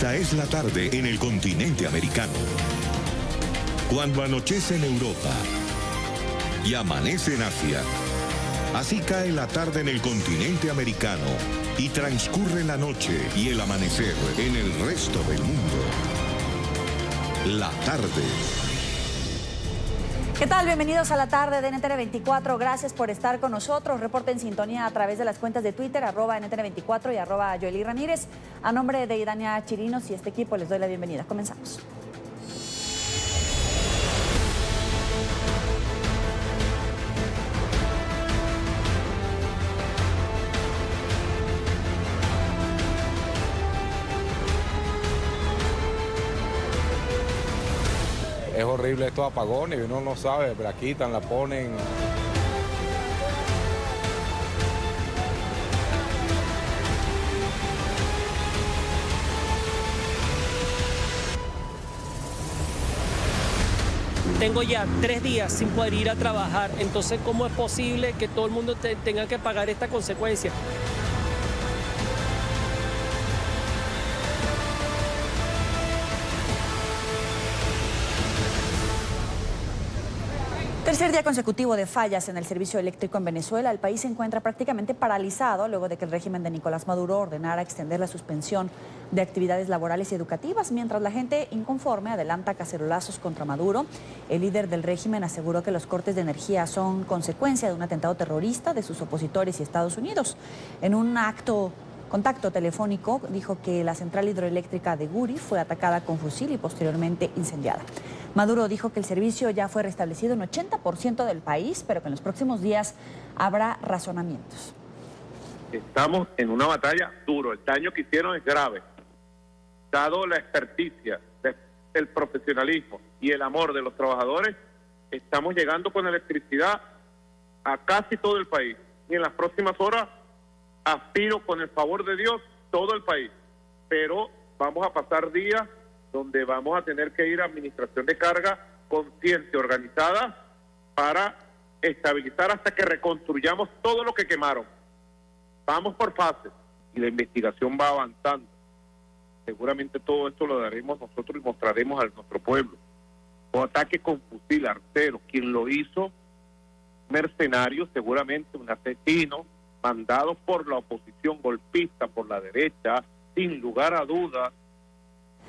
Esta es la tarde en el continente americano. Cuando anochece en Europa y amanece en Asia, así cae la tarde en el continente americano y transcurre la noche y el amanecer en el resto del mundo. La tarde. ¿Qué tal? Bienvenidos a la tarde de NTN 24. Gracias por estar con nosotros. Reporte en sintonía a través de las cuentas de Twitter, @NTN 24 y @Joely Ramírez. A nombre de Idania Chirinos y este equipo les doy la bienvenida. Comenzamos. Es horrible estos apagones y uno no sabe, la quitan, la ponen. Tengo ya 3 días sin poder ir a trabajar, entonces ¿cómo es posible que todo el mundo tenga que pagar esta consecuencia? Tercer día consecutivo de fallas en el servicio eléctrico en Venezuela. El país se encuentra prácticamente paralizado luego de que el régimen de Nicolás Maduro ordenara extender la suspensión de actividades laborales y educativas, mientras la gente inconforme adelanta cacerolazos contra Maduro. El líder del régimen aseguró que los cortes de energía son consecuencia de un atentado terrorista de sus opositores y Estados Unidos. En un contacto telefónico dijo que la central hidroeléctrica de Guri fue atacada con fusil y posteriormente incendiada. Maduro dijo que el servicio ya fue restablecido en 80% del país, pero que en los próximos días habrá razonamientos. Estamos en una batalla duro, el daño que hicieron es grave. Dado la experticia, el profesionalismo y el amor de los trabajadores, estamos llegando con electricidad a casi todo el país. Y en las próximas horas aspiro, con el favor de Dios, todo el país. Pero vamos a pasar días donde vamos a tener que ir a administración de carga consciente, organizada, para estabilizar hasta que reconstruyamos todo lo que quemaron. Vamos por fases y la investigación va avanzando. Seguramente todo esto lo daremos nosotros y mostraremos a nuestro pueblo. O ataque con fusil, artero, quien lo hizo, mercenario, seguramente un asesino, mandado por la oposición golpista, por la derecha, sin lugar a dudas.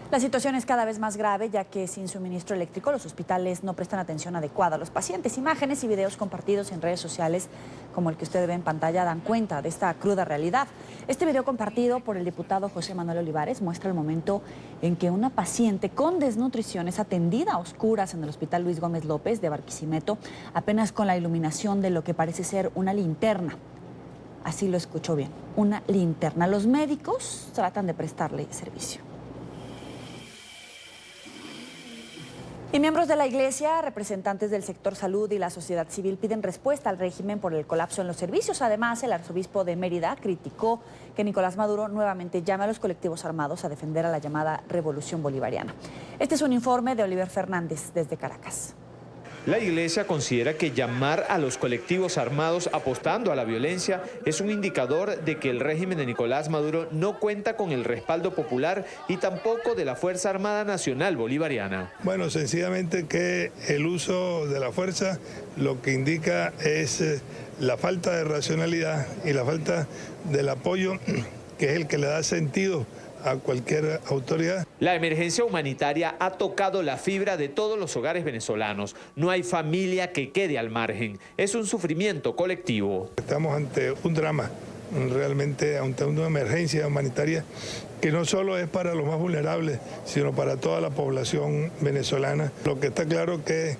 La situación es cada vez más grave, ya que sin suministro eléctrico los hospitales no prestan atención adecuada a los pacientes. Imágenes y videos compartidos en redes sociales, como el que usted ve en pantalla, dan cuenta de esta cruda realidad. Este video compartido por el diputado José Manuel Olivares muestra el momento en que una paciente con desnutrición es atendida a oscuras en el Hospital Luis Gómez López de Barquisimeto, apenas con la iluminación de lo que parece ser una linterna. Así lo escuchó bien, una linterna. Los médicos tratan de prestarle servicio. Y miembros de la Iglesia, representantes del sector salud y la sociedad civil piden respuesta al régimen por el colapso en los servicios. Además, el arzobispo de Mérida criticó que Nicolás Maduro nuevamente llame a los colectivos armados a defender a la llamada revolución bolivariana. Este es un informe de Oliver Fernández desde Caracas. La Iglesia considera que llamar a los colectivos armados apostando a la violencia es un indicador de que el régimen de Nicolás Maduro no cuenta con el respaldo popular y tampoco de la Fuerza Armada Nacional Bolivariana. Bueno, sencillamente que el uso de la fuerza lo que indica es la falta de racionalidad y la falta del apoyo, que es el que le da sentido a cualquier autoridad. La emergencia humanitaria ha tocado la fibra de todos los hogares venezolanos. No hay familia que quede al margen. Es un sufrimiento colectivo. Estamos ante un drama, realmente ante una emergencia humanitaria que no solo es para los más vulnerables, sino para toda la población venezolana. Lo que está claro que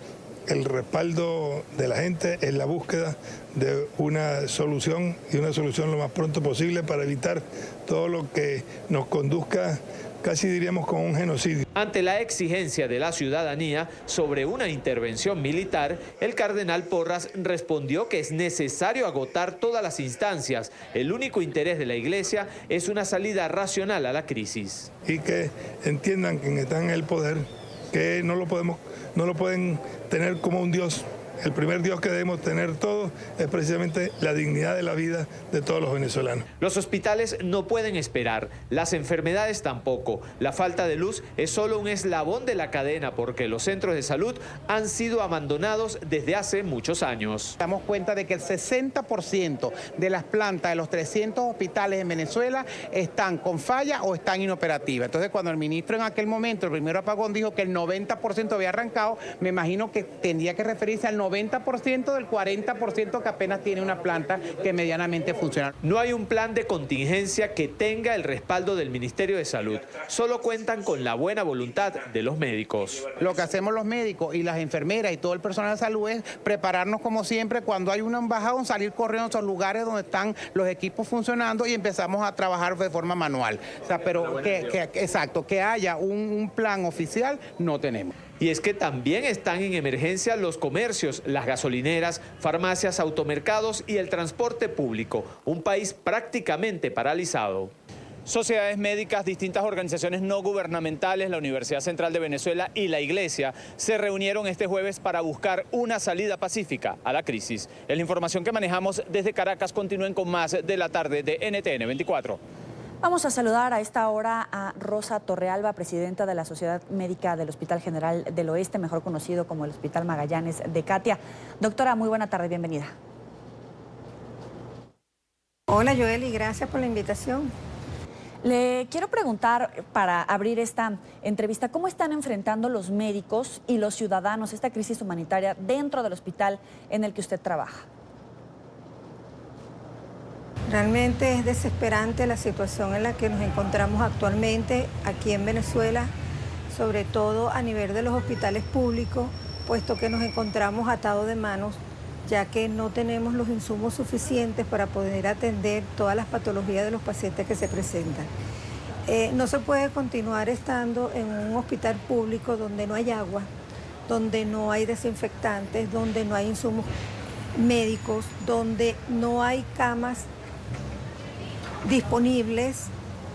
el respaldo de la gente es la búsqueda de una solución y una solución lo más pronto posible para evitar todo lo que nos conduzca, casi diríamos, con un genocidio. Ante la exigencia de la ciudadanía sobre una intervención militar, el cardenal Porras respondió que es necesario agotar todas las instancias. El único interés de la Iglesia es una salida racional a la crisis. Y que entiendan quienes están en el poder que no lo pueden tener como un Dios el primer Dios que debemos tener todos es precisamente la dignidad de la vida de todos los venezolanos. Los hospitales no pueden esperar, las enfermedades tampoco. La falta de luz es solo un eslabón de la cadena porque los centros de salud han sido abandonados desde hace muchos años. Damos cuenta de que el 60% de las plantas de los 300 hospitales en Venezuela están con falla o están inoperativas. Entonces, cuando el ministro en aquel momento, el primer apagón, dijo que el 90% había arrancado, me imagino que tendría que referirse al 90% del 40% que apenas tiene una planta que medianamente funciona. No hay un plan de contingencia que tenga el respaldo del Ministerio de Salud. Solo cuentan con la buena voluntad de los médicos. Lo que hacemos los médicos y las enfermeras y todo el personal de salud es prepararnos como siempre cuando hay un bajón, salir corriendo a esos lugares donde están los equipos funcionando y empezamos a trabajar de forma manual. O sea, pero que haya un plan oficial no tenemos. Y es que también están en emergencia los comercios, las gasolineras, farmacias, automercados y el transporte público. Un país prácticamente paralizado. Sociedades médicas, distintas organizaciones no gubernamentales, la Universidad Central de Venezuela y la Iglesia se reunieron este jueves para buscar una salida pacífica a la crisis. Es la información que manejamos desde Caracas. Continúen con más de la tarde de NTN 24. Vamos a saludar a esta hora a Rosa Torrealba, presidenta de la Sociedad Médica del Hospital General del Oeste, mejor conocido como el Hospital Magallanes de Catia. Doctora, muy buena tarde, bienvenida. Hola Joel, y gracias por la invitación. Le quiero preguntar, para abrir esta entrevista, ¿cómo están enfrentando los médicos y los ciudadanos esta crisis humanitaria dentro del hospital en el que usted trabaja? Realmente es desesperante la situación en la que nos encontramos actualmente aquí en Venezuela, sobre todo a nivel de los hospitales públicos, puesto que nos encontramos atados de manos, ya que no tenemos los insumos suficientes para poder atender todas las patologías de los pacientes que se presentan. No se puede continuar estando en un hospital público donde no hay agua, donde no hay desinfectantes, donde no hay insumos médicos, donde no hay camas disponibles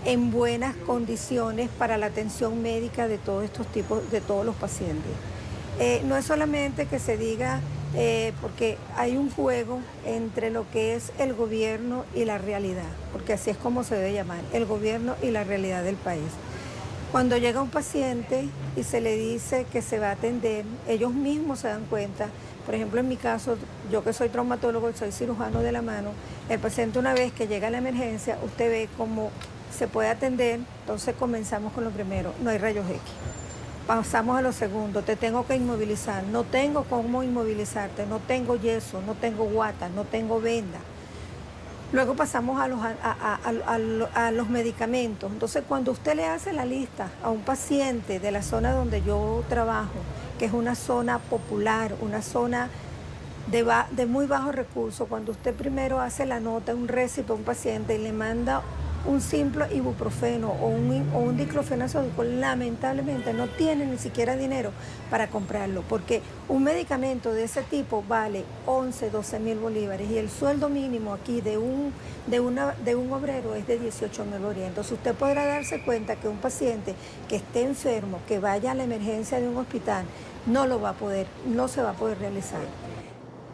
en buenas condiciones para la atención médica de todos estos tipos, de todos los pacientes. No es solamente que se diga, porque hay un juego entre lo que es el gobierno y la realidad, porque así es como se debe llamar, el gobierno y la realidad del país. Cuando llega un paciente y se le dice que se va a atender, ellos mismos se dan cuenta. Por ejemplo, en mi caso, yo que soy traumatólogo y soy cirujano de la mano, el paciente una vez que llega a la emergencia, usted ve cómo se puede atender, entonces comenzamos con lo primero, no hay rayos X. Pasamos a lo segundo, te tengo que inmovilizar, no tengo cómo inmovilizarte, no tengo yeso, no tengo guata, no tengo venda. Luego pasamos a los medicamentos. Entonces, cuando usted le hace la lista a un paciente de la zona donde yo trabajo, que es una zona popular, una zona de muy bajos recursos, cuando usted primero hace la nota, un récipe a un paciente y le manda un simple ibuprofeno o un diclofenaco, lamentablemente no tiene ni siquiera dinero para comprarlo, porque un medicamento de ese tipo vale 11, 12 mil bolívares y el sueldo mínimo aquí de un obrero es de 18 mil bolívares. Entonces usted podrá darse cuenta que un paciente que esté enfermo, que vaya a la emergencia de un hospital, no se va a poder realizar.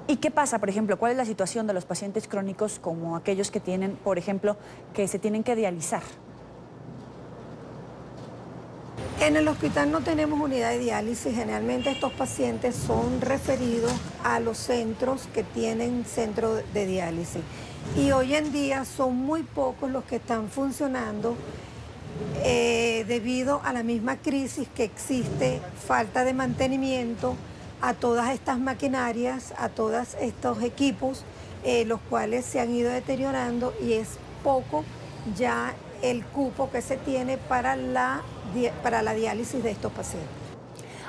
¿Y qué pasa, por ejemplo? ¿Cuál es la situación de los pacientes crónicos como aquellos que tienen, por ejemplo, que se tienen que dializar? En el hospital no tenemos unidad de diálisis. Generalmente estos pacientes son referidos a los centros que tienen centro de diálisis. Y hoy en día son muy pocos los que están funcionando debido a la misma crisis que existe, falta de mantenimiento a todas estas maquinarias, a todos estos equipos, los cuales se han ido deteriorando y es poco ya el cupo que se tiene para la diálisis de estos pacientes.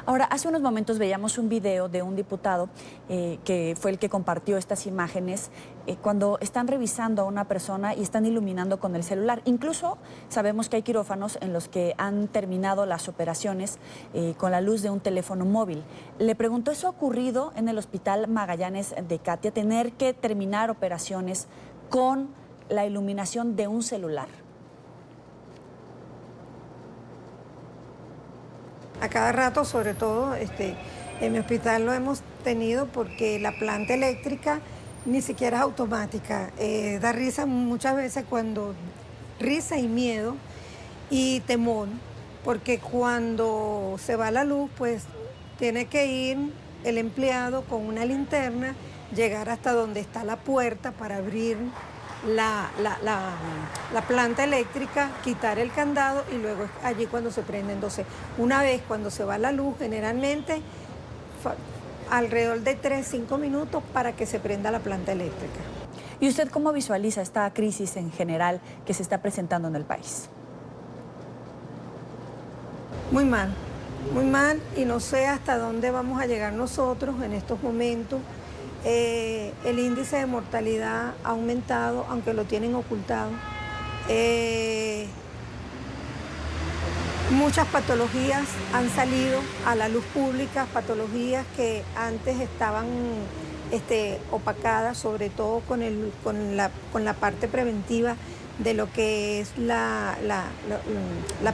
Ahora, hace unos momentos veíamos un video de un diputado que fue el que compartió estas imágenes cuando están revisando a una persona y están iluminando con el celular. Incluso sabemos que hay quirófanos en los que han terminado las operaciones con la luz de un teléfono móvil. Le pregunto, ¿eso ha ocurrido en el Hospital Magallanes de Catia, tener que terminar operaciones con la iluminación de un celular? A cada rato, sobre todo en mi hospital lo hemos tenido porque la planta eléctrica ni siquiera es automática. Da risa muchas veces risa y miedo y temor, porque cuando se va la luz, pues tiene que ir el empleado con una linterna, llegar hasta donde está la puerta para abrir la planta eléctrica, quitar el candado y luego es allí cuando se prende. Entonces, una vez cuando se va la luz, generalmente alrededor de 3-5 minutos para que se prenda la planta eléctrica. ¿Y usted cómo visualiza esta crisis en general que se está presentando en el país? Muy mal y no sé hasta dónde vamos a llegar nosotros en estos momentos. El índice de mortalidad ha aumentado, aunque lo tienen ocultado. Muchas patologías han salido a la luz pública, patologías que antes estaban opacadas, sobre todo con la parte preventiva de lo que es la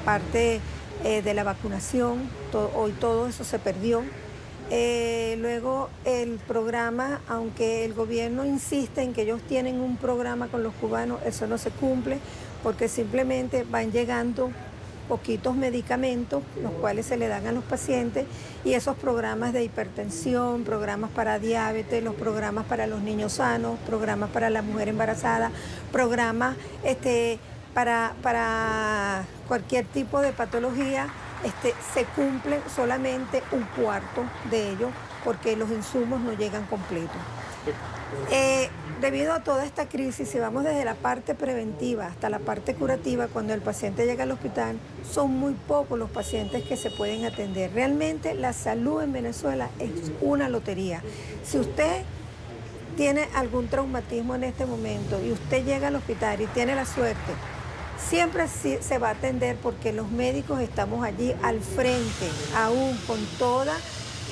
parte de la vacunación. Hoy todo eso se perdió. Luego el programa, aunque el gobierno insiste en que ellos tienen un programa con los cubanos, eso no se cumple porque simplemente van llegando poquitos medicamentos, los cuales se le dan a los pacientes, y esos programas de hipertensión, programas para diabetes, los programas para los niños sanos, programas para la mujer embarazada, programas para cualquier tipo de patología, se cumplen solamente un cuarto de ellos porque los insumos no llegan completos. Debido a toda esta crisis, si vamos desde la parte preventiva hasta la parte curativa, cuando el paciente llega al hospital, son muy pocos los pacientes que se pueden atender. Realmente la salud en Venezuela es una lotería. Si usted tiene algún traumatismo en este momento y usted llega al hospital y tiene la suerte, siempre se va a atender porque los médicos estamos allí al frente, aún con todas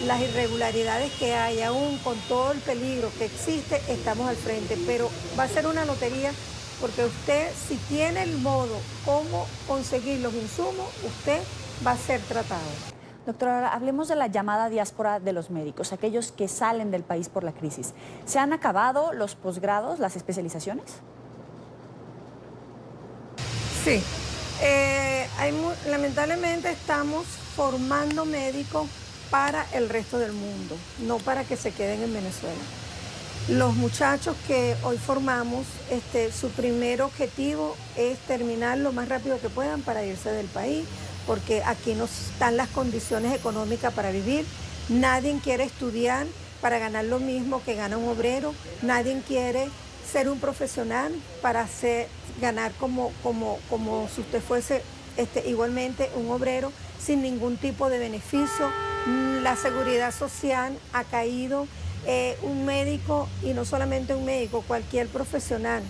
las irregularidades que hay, aún con todo el peligro que existe, estamos al frente. Pero va a ser una lotería porque usted, si tiene el modo cómo conseguir los insumos, usted va a ser tratado. Doctora, ahora hablemos de la llamada diáspora de los médicos, aquellos que salen del país por la crisis. ¿Se han acabado los posgrados, las especializaciones? Sí, lamentablemente estamos formando médicos para el resto del mundo, no para que se queden en Venezuela. Los muchachos que hoy formamos, su primer objetivo es terminar lo más rápido que puedan para irse del país, porque aquí no están las condiciones económicas para vivir. Nadie quiere estudiar para ganar lo mismo que gana un obrero, nadie quiere ser un profesional para ganar como si usted fuese igualmente un obrero sin ningún tipo de beneficio. La seguridad social ha caído. Un médico, y no solamente un médico, cualquier profesional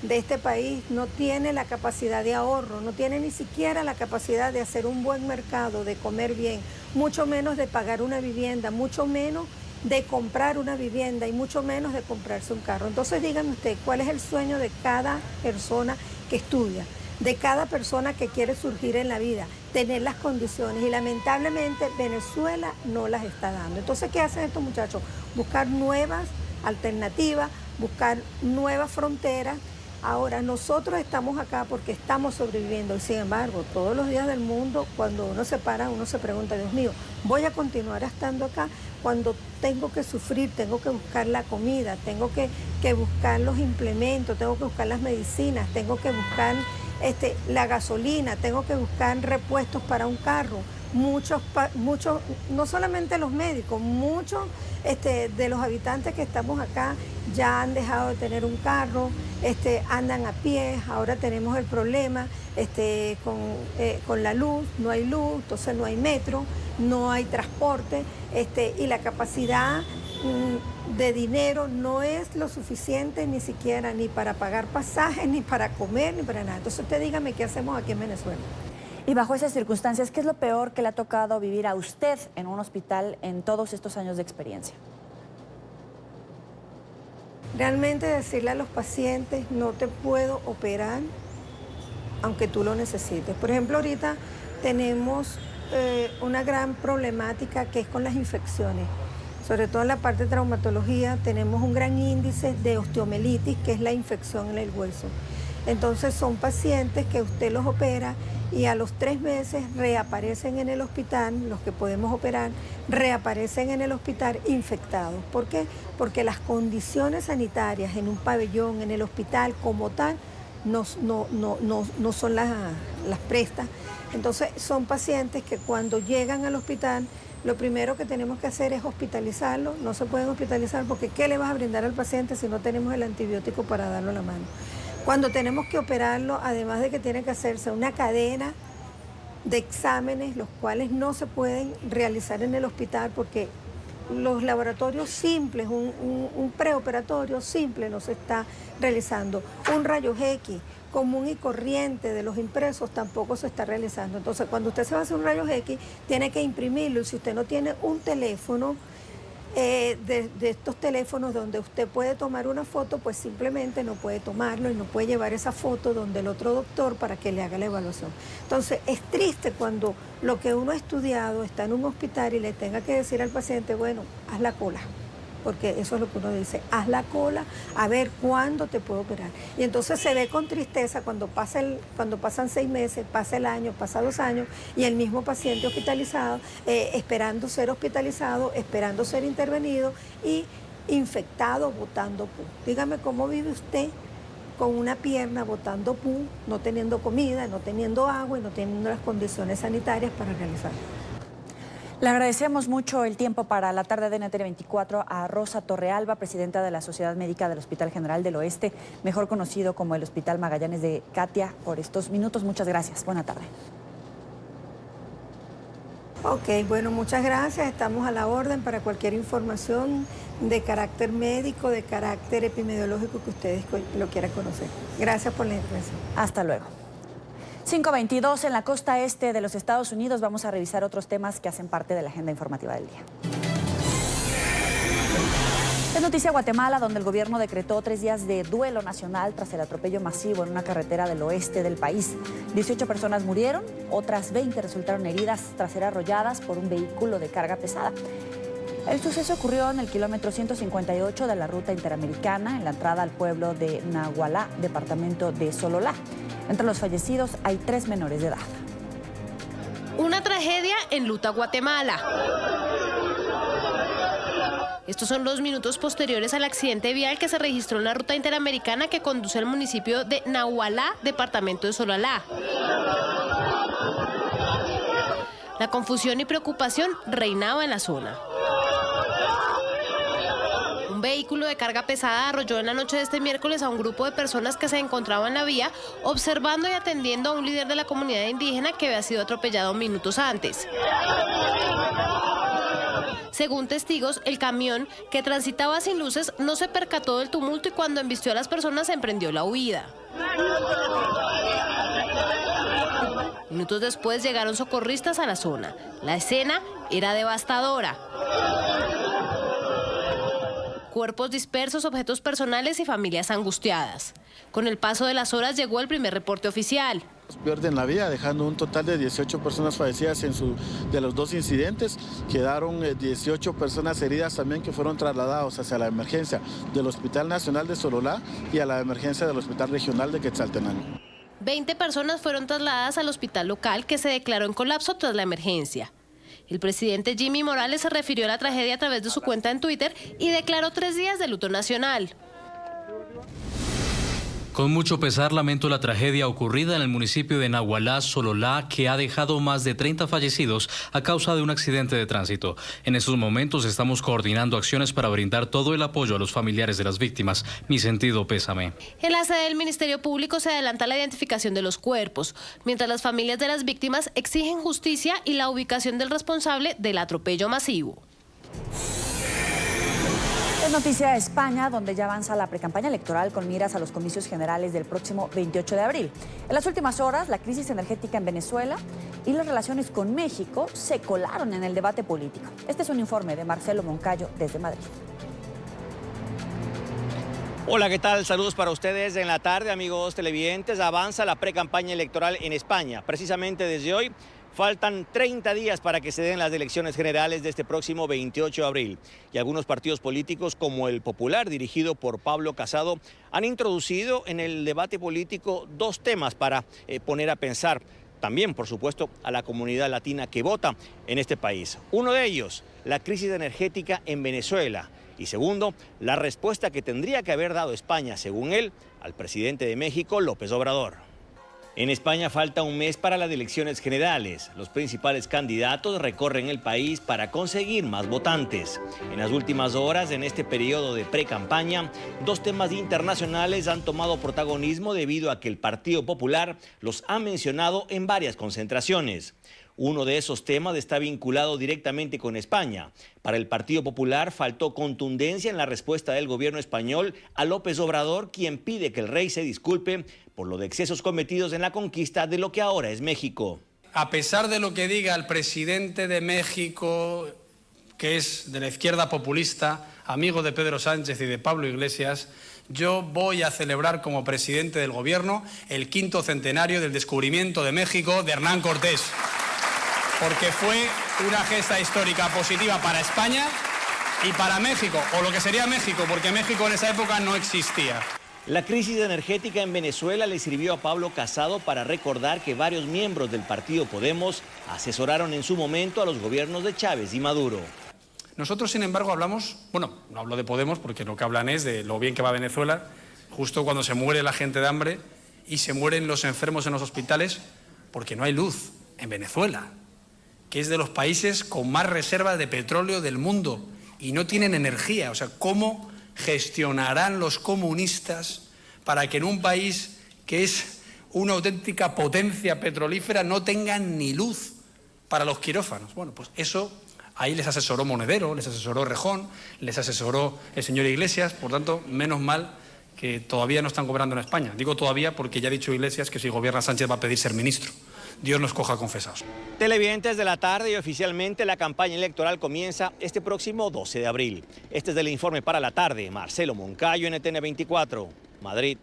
de este país no tiene la capacidad de ahorro, no tiene ni siquiera la capacidad de hacer un buen mercado, de comer bien, mucho menos de pagar una vivienda, mucho menos de comprar una vivienda y mucho menos de comprarse un carro. Entonces dígame usted, ¿cuál es el sueño de cada persona que estudia, de cada persona que quiere surgir en la vida? Tener las condiciones, y lamentablemente Venezuela no las está dando. Entonces, ¿qué hacen estos muchachos? Buscar nuevas alternativas, buscar nuevas fronteras. Ahora, nosotros estamos acá porque estamos sobreviviendo, y sin embargo, todos los días del mundo, cuando uno se para, uno se pregunta, Dios mío, ¿voy a continuar estando acá? Cuando tengo que sufrir, tengo que buscar la comida, tengo que buscar los implementos, tengo que buscar las medicinas, tengo que buscar la gasolina, tengo que buscar repuestos para un carro. Muchos, no solamente los médicos, muchos de los habitantes que estamos acá ya han dejado de tener un carro, andan a pie. Ahora tenemos el problema con la luz, no hay luz, entonces no hay metro, no hay transporte, y la capacidad de dinero no es lo suficiente ni siquiera ni para pagar pasajes, ni para comer, ni para nada. Entonces usted dígame qué hacemos aquí en Venezuela. Y bajo esas circunstancias, ¿qué es lo peor que le ha tocado vivir a usted en un hospital en todos estos años de experiencia? Realmente decirle a los pacientes, no te puedo operar aunque tú lo necesites. Por ejemplo, ahorita tenemos una gran problemática que es con las infecciones. sobre todo en la parte de traumatología, tenemos un gran índice de osteomelitis, que es la infección en el hueso. Entonces son pacientes que usted los opera y a los 3 meses reaparecen en el hospital, los que podemos operar, reaparecen en el hospital infectados. ¿Por qué? Porque las condiciones sanitarias en un pabellón, en el hospital como tal, no son las prestas. Entonces son pacientes que cuando llegan al hospital, lo primero que tenemos que hacer es hospitalizarlo. No se pueden hospitalizar porque ¿qué le vas a brindar al paciente si no tenemos el antibiótico para darlo a la mano? Cuando tenemos que operarlo, además de que tiene que hacerse una cadena de exámenes, los cuales no se pueden realizar en el hospital porque los laboratorios simples, un preoperatorio simple no se está realizando. Un rayos X común y corriente de los impresos tampoco se está realizando. Entonces, cuando usted se va a hacer un rayos X, tiene que imprimirlo y si usted no tiene un teléfono, de estos teléfonos donde usted puede tomar una foto, pues simplemente no puede tomarlo y no puede llevar esa foto donde el otro doctor para que le haga la evaluación. Entonces es triste cuando lo que uno ha estudiado está en un hospital y le tenga que decir al paciente, bueno, haz la cola, porque eso es lo que uno dice, haz la cola a ver cuándo te puedo operar. Y entonces se ve con tristeza cuando pasan 6 meses, pasa el año, pasa 2 años y el mismo paciente hospitalizado, esperando ser hospitalizado, esperando ser intervenido y infectado, botando pus. Dígame cómo vive usted con una pierna botando pus, no teniendo comida, no teniendo agua y no teniendo las condiciones sanitarias para realizarlo. Le agradecemos mucho el tiempo para la tarde de NTN 24 a Rosa Torrealba, presidenta de la Sociedad Médica del Hospital General del Oeste, mejor conocido como el Hospital Magallanes de Catia, por estos minutos. Muchas gracias. Buena tarde. Ok, bueno, muchas gracias. Estamos a la orden para cualquier información de carácter médico, de carácter epidemiológico que ustedes lo quieran conocer. Gracias por la información. Hasta luego. 5:22 en la costa este de los Estados Unidos. Vamos a revisar otros temas que hacen parte de la agenda informativa del día. Es noticia Guatemala, donde el gobierno decretó 3 días de duelo nacional tras el atropello masivo en una carretera del oeste del país. 18 personas murieron, otras 20 resultaron heridas tras ser arrolladas por un vehículo de carga pesada. El suceso ocurrió en el kilómetro 158 de la ruta interamericana, en la entrada al pueblo de Nahualá, departamento de Sololá. Entre los fallecidos hay 3 menores de edad. Una tragedia enluta Guatemala. Estos son los minutos posteriores al accidente vial que se registró en la ruta interamericana que conduce al municipio de Nahualá, departamento de Sololá. La confusión y preocupación reinaba en la zona. Un vehículo de carga pesada arrolló en la noche de este miércoles a un grupo de personas que se encontraban en la vía observando y atendiendo a un líder de la comunidad indígena que había sido atropellado minutos antes. Según testigos, el camión, que transitaba sin luces, no se percató del tumulto y cuando embistió a las personas emprendió la huida. Minutos después llegaron socorristas a la zona. La escena era devastadora. Cuerpos dispersos, objetos personales y familias angustiadas. Con el paso de las horas llegó el primer reporte oficial. Pierden la vida, dejando un total de 18 personas fallecidas de los 2 incidentes. Quedaron 18 personas heridas también que fueron trasladados hacia la emergencia del Hospital Nacional de Sololá y a la emergencia del Hospital Regional de Quetzaltenango. 20 personas fueron trasladadas al hospital local que se declaró en colapso tras la emergencia. El presidente Jimmy Morales se refirió a la tragedia a través de su cuenta en Twitter y declaró 3 días de luto nacional. Con mucho pesar lamento la tragedia ocurrida en el municipio de Nahualá, Sololá, que ha dejado más de 30 fallecidos a causa de un accidente de tránsito. En estos momentos estamos coordinando acciones para brindar todo el apoyo a los familiares de las víctimas. Mi sentido pésame. En la sede del Ministerio Público se adelanta la identificación de los cuerpos, mientras las familias de las víctimas exigen justicia y la ubicación del responsable del atropello masivo. Es noticia de España, donde ya avanza la precampaña electoral con miras a los comicios generales del próximo 28 de abril. En las últimas horas, la crisis energética en Venezuela y las relaciones con México se colaron en el debate político. Este es un informe de Marcelo Moncayo desde Madrid. Hola, ¿qué tal? Saludos para ustedes en la tarde, amigos televidentes. Avanza la precampaña electoral en España. Precisamente desde hoy Faltan 30 días para que se den las elecciones generales de este próximo 28 de abril. Y algunos partidos políticos, como el Popular, dirigido por Pablo Casado, han introducido en el debate político dos temas para poner a pensar también, por supuesto, a la comunidad latina que vota en este país. Uno de ellos, la crisis energética en Venezuela. Y segundo, la respuesta que tendría que haber dado España, según él, al presidente de México, López Obrador. En España falta un mes para las elecciones generales. Los principales candidatos recorren el país para conseguir más votantes. En las últimas horas, en este periodo de pre-campaña, dos temas internacionales han tomado protagonismo debido a que el Partido Popular los ha mencionado en varias concentraciones. Uno de esos temas está vinculado directamente con España. Para el Partido Popular faltó contundencia en la respuesta del gobierno español a López Obrador, quien pide que el rey se disculpe por los excesos cometidos en la conquista de lo que ahora es México. A pesar de lo que diga el presidente de México, que es de la izquierda populista, amigo de Pedro Sánchez y de Pablo Iglesias, yo voy a celebrar como presidente del gobierno el 5º centenario del descubrimiento de México de Hernán Cortés, porque fue una gesta histórica positiva para España y para México, o lo que sería México, porque México en esa época no existía. La crisis energética en Venezuela le sirvió a Pablo Casado para recordar que varios miembros del partido Podemos asesoraron en su momento a los gobiernos de Chávez y Maduro. Nosotros, sin embargo, hablamos, bueno, no hablo de Podemos porque lo que hablan es de lo bien que va Venezuela, justo cuando se muere la gente de hambre y se mueren los enfermos en los hospitales porque no hay luz en Venezuela, que es de los países con más reservas de petróleo del mundo y no tienen energía. O sea, ¿cómo gestionarán los comunistas para que en un país que es una auténtica potencia petrolífera no tengan ni luz para los quirófanos? Bueno, pues eso ahí les asesoró Monedero, les asesoró Rejón, les asesoró el señor Iglesias. Por tanto, menos mal que todavía no están gobernando en España. Digo todavía porque ya ha dicho Iglesias que si gobierna Sánchez va a pedir ser ministro. Dios nos coja confesados. Televidentes de la tarde, y oficialmente la campaña electoral comienza este próximo 12 de abril. Este es el informe para la tarde. Marcelo Moncayo, NTN 24, Madrid.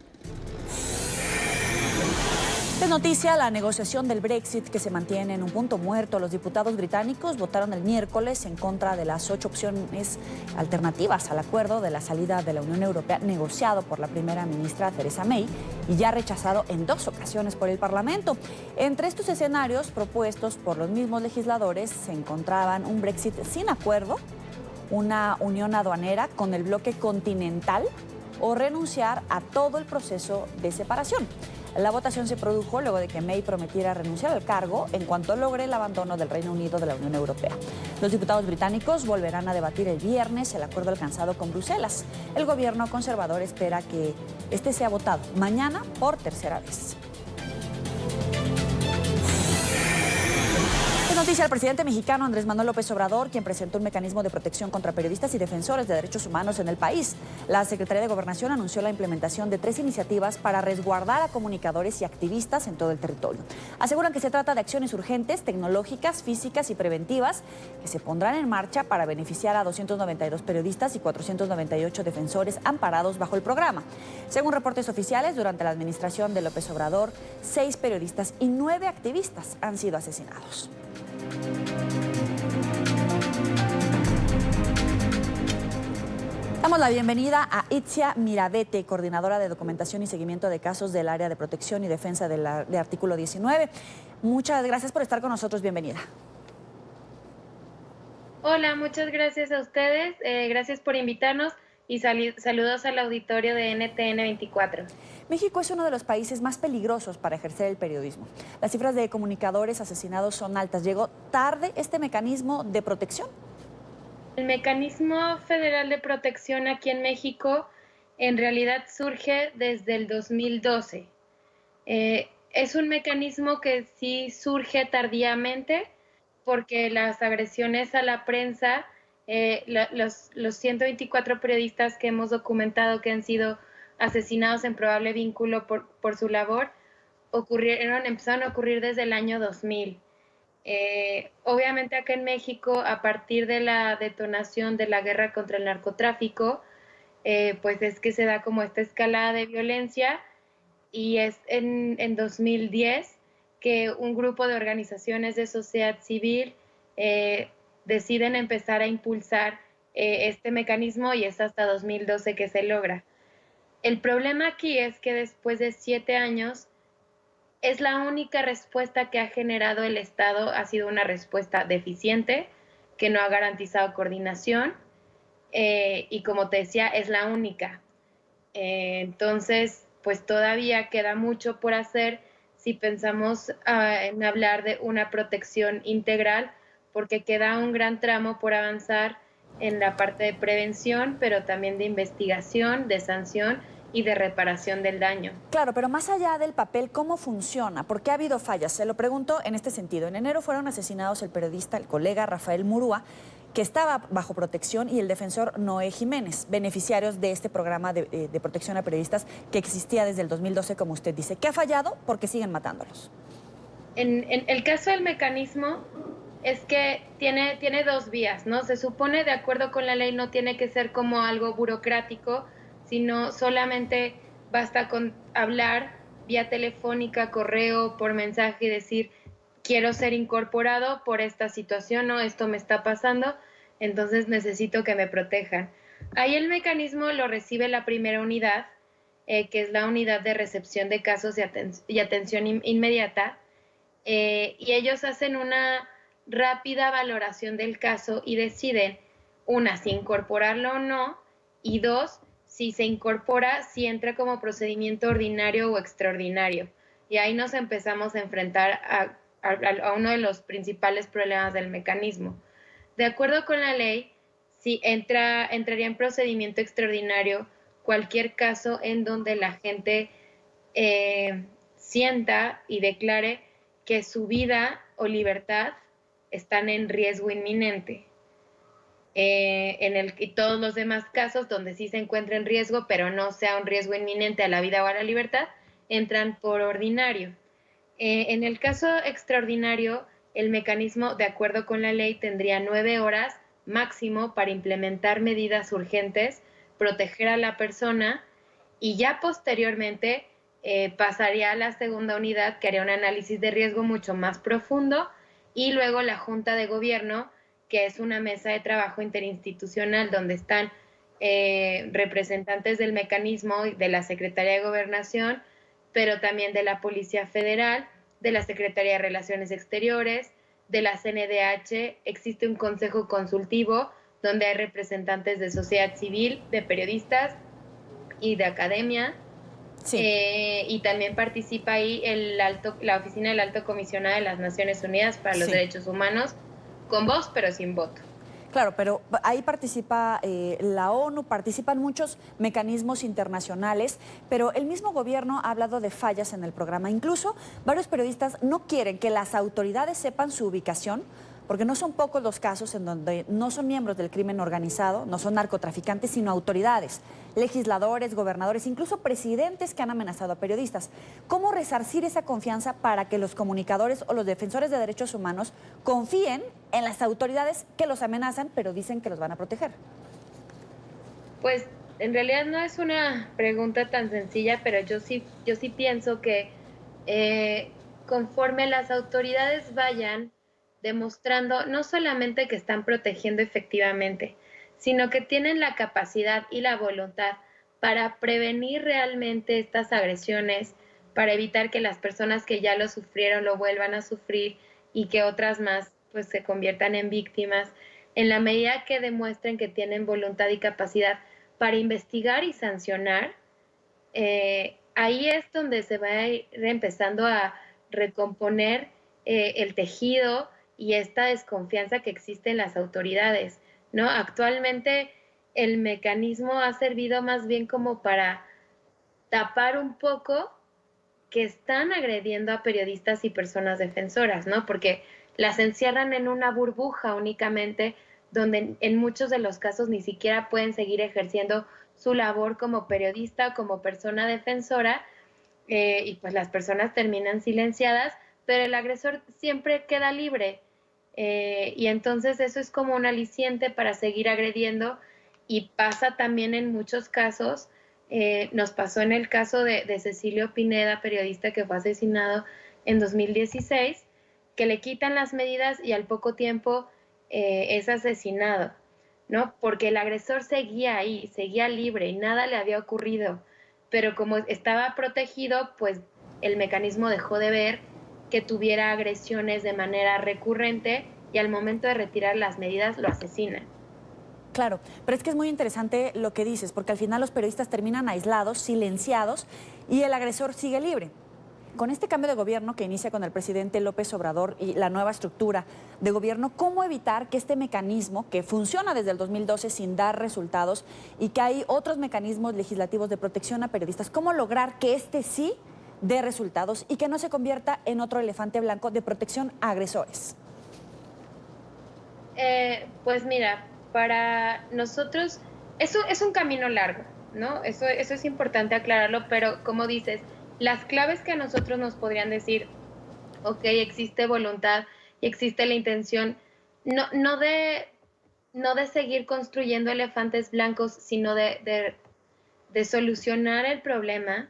De noticia, la negociación del Brexit, que se mantiene en un punto muerto. Los diputados británicos votaron el miércoles en contra de las 8 opciones alternativas al acuerdo de la salida de la Unión Europea negociado por la primera ministra Theresa May y ya rechazado en 2 ocasiones por el Parlamento. Entre estos escenarios propuestos por los mismos legisladores se encontraban un Brexit sin acuerdo, una unión aduanera con el bloque continental o renunciar a todo el proceso de separación. La votación se produjo luego de que May prometiera renunciar al cargo en cuanto logre el abandono del Reino Unido de la Unión Europea. Los diputados británicos volverán a debatir el viernes el acuerdo alcanzado con Bruselas. El gobierno conservador espera que este sea votado mañana por tercera vez. Noticia, el presidente mexicano Andrés Manuel López Obrador, quien presentó un mecanismo de protección contra periodistas y defensores de derechos humanos en el país. La Secretaría de Gobernación anunció la implementación de 3 iniciativas para resguardar a comunicadores y activistas en todo el territorio. Aseguran que se trata de acciones urgentes, tecnológicas, físicas y preventivas que se pondrán en marcha para beneficiar a 292 periodistas y 498 defensores amparados bajo el programa. Según reportes oficiales, durante la administración de López Obrador, 6 periodistas y 9 activistas han sido asesinados. Damos la bienvenida a Itzia Mirabete, coordinadora de documentación y seguimiento de casos del área de protección y defensa del artículo 19. Muchas gracias por estar con nosotros. Bienvenida. Hola, muchas gracias a ustedes. Gracias por invitarnos y saludos al auditorio de NTN 24. México es uno de los países más peligrosos para ejercer el periodismo. Las cifras de comunicadores asesinados son altas. ¿Llegó tarde este mecanismo de protección? El mecanismo federal de protección aquí en México en realidad surge desde el 2012. Es un mecanismo que sí surge tardíamente porque las agresiones a la prensa, los 124 periodistas que hemos documentado que han sido asesinados en probable vínculo por su labor, empezaron a ocurrir desde el año 2000. Obviamente acá en México, a partir de la detonación de la guerra contra el narcotráfico, pues es que se da como esta escalada de violencia y es en 2010 que un grupo de organizaciones de sociedad civil deciden empezar a impulsar este mecanismo y es hasta 2012 que se logra. El problema aquí es que después de 7 años es la única respuesta que ha generado el Estado, ha sido una respuesta deficiente, que no ha garantizado coordinación y como te decía, es la única. Entonces, pues todavía queda mucho por hacer si pensamos en hablar de una protección integral, porque queda un gran tramo por avanzar en la parte de prevención, pero también de investigación, de sanción y de reparación del daño. Claro, pero más allá del papel, ¿cómo funciona? ¿Por qué ha habido fallas? Se lo pregunto en este sentido. En enero fueron asesinados el periodista, el colega Rafael Murúa, que estaba bajo protección, y el defensor Noé Jiménez, beneficiarios de este programa de protección a periodistas que existía desde el 2012, como usted dice. ¿Qué ha fallado? Porque siguen matándolos. En el caso del mecanismo es que tiene 2 vías, ¿no? Se supone, de acuerdo con la ley, no tiene que ser como algo burocrático, sino solamente basta con hablar vía telefónica, correo, por mensaje y decir, quiero ser incorporado por esta situación o esto me está pasando, entonces necesito que me protejan. Ahí el mecanismo lo recibe la primera unidad, que es la unidad de recepción de casos y atención inmediata, y ellos hacen una rápida valoración del caso y deciden, 1, si incorporarlo o no, y 2, si se incorpora, si entra como procedimiento ordinario o extraordinario. Y ahí nos empezamos a enfrentar a uno de los principales problemas del mecanismo. De acuerdo con la ley, si entraría en procedimiento extraordinario cualquier caso en donde la gente sienta y declare que su vida o libertad están en riesgo inminente. Y todos los demás casos donde sí se encuentra en riesgo, pero no sea un riesgo inminente a la vida o a la libertad, entran por ordinario. En el caso extraordinario, el mecanismo, de acuerdo con la ley, tendría 9 horas máximo para implementar medidas urgentes, proteger a la persona y ya posteriormente pasaría a la segunda unidad, que haría un análisis de riesgo mucho más profundo, y luego la Junta de Gobierno, que es una mesa de trabajo interinstitucional donde están representantes del mecanismo, de la Secretaría de Gobernación, pero también de la Policía Federal, de la Secretaría de Relaciones Exteriores, de la CNDH. Existe un consejo consultivo donde hay representantes de sociedad civil, de periodistas y de academia. Sí. Y también participa ahí la Oficina del Alto Comisionado de las Naciones Unidas para los Derechos Humanos, con voz pero sin voto. Claro, pero ahí participa la ONU, participan muchos mecanismos internacionales, pero el mismo gobierno ha hablado de fallas en el programa. Incluso varios periodistas no quieren que las autoridades sepan su ubicación, porque no son pocos los casos en donde no son miembros del crimen organizado, no son narcotraficantes, sino autoridades, legisladores, gobernadores, incluso presidentes que han amenazado a periodistas. ¿Cómo resarcir esa confianza para que los comunicadores o los defensores de derechos humanos confíen en las autoridades que los amenazan, pero dicen que los van a proteger? Pues en realidad no es una pregunta tan sencilla, pero yo sí pienso que conforme las autoridades vayan demostrando no solamente que están protegiendo efectivamente, sino que tienen la capacidad y la voluntad para prevenir realmente estas agresiones, para evitar que las personas que ya lo sufrieron lo vuelvan a sufrir y que otras más pues se conviertan en víctimas, en la medida que demuestren que tienen voluntad y capacidad para investigar y sancionar, ahí es donde se va a ir empezando a recomponer el tejido y esta desconfianza que existe en las autoridades, ¿no? Actualmente el mecanismo ha servido más bien como para tapar un poco que están agrediendo a periodistas y personas defensoras, ¿no? Porque las encierran en una burbuja únicamente, donde en muchos de los casos ni siquiera pueden seguir ejerciendo su labor como periodista, como persona defensora, y pues las personas terminan silenciadas, pero el agresor siempre queda libre. Y entonces eso es como un aliciente para seguir agrediendo, y pasa también en muchos casos. Nos pasó en el caso de Cecilio Pineda, periodista que fue asesinado en 2016, que le quitan las medidas y al poco tiempo es asesinado, ¿no? Porque el agresor seguía ahí, seguía libre y nada le había ocurrido. Pero como estaba protegido, pues el mecanismo dejó de ver que tuviera agresiones de manera recurrente y al momento de retirar las medidas lo asesinan. Claro, pero es que es muy interesante lo que dices, porque al final los periodistas terminan aislados, silenciados, y el agresor sigue libre. Con este cambio de gobierno que inicia con el presidente López Obrador y la nueva estructura de gobierno, ¿cómo evitar que este mecanismo, que funciona desde el 2012 sin dar resultados y que hay otros mecanismos legislativos de protección a periodistas, cómo lograr que este sí dé resultados y que no se convierta en otro elefante blanco de protección a agresores? Pues mira, para nosotros eso es un camino largo, ¿no? Eso es importante aclararlo, pero como dices, las claves que a nosotros nos podrían decir, ok, existe voluntad y existe la intención, no de seguir construyendo elefantes blancos, sino de solucionar el problema,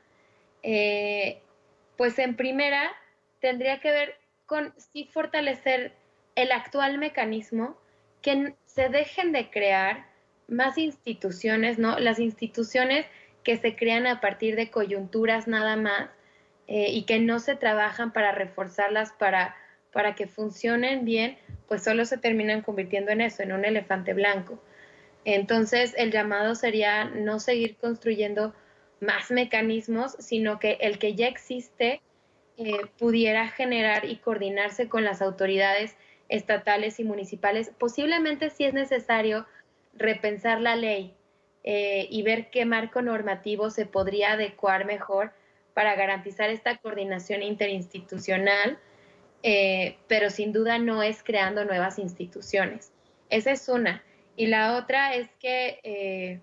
pues en primera tendría que ver con sí fortalecer el actual mecanismo, que se dejen de crear más instituciones, ¿no? Las instituciones que se crean a partir de coyunturas nada más y que no se trabajan para reforzarlas, para que funcionen bien, pues solo se terminan convirtiendo en eso, en un elefante blanco. Entonces, el llamado sería no seguir construyendo más mecanismos, sino que el que ya existe pudiera generar y coordinarse con las autoridades estatales y municipales. Posiblemente, si es necesario, repensar la ley y ver qué marco normativo se podría adecuar mejor para garantizar esta coordinación interinstitucional, pero sin duda no es creando nuevas instituciones. Esa es una. Y la otra es que,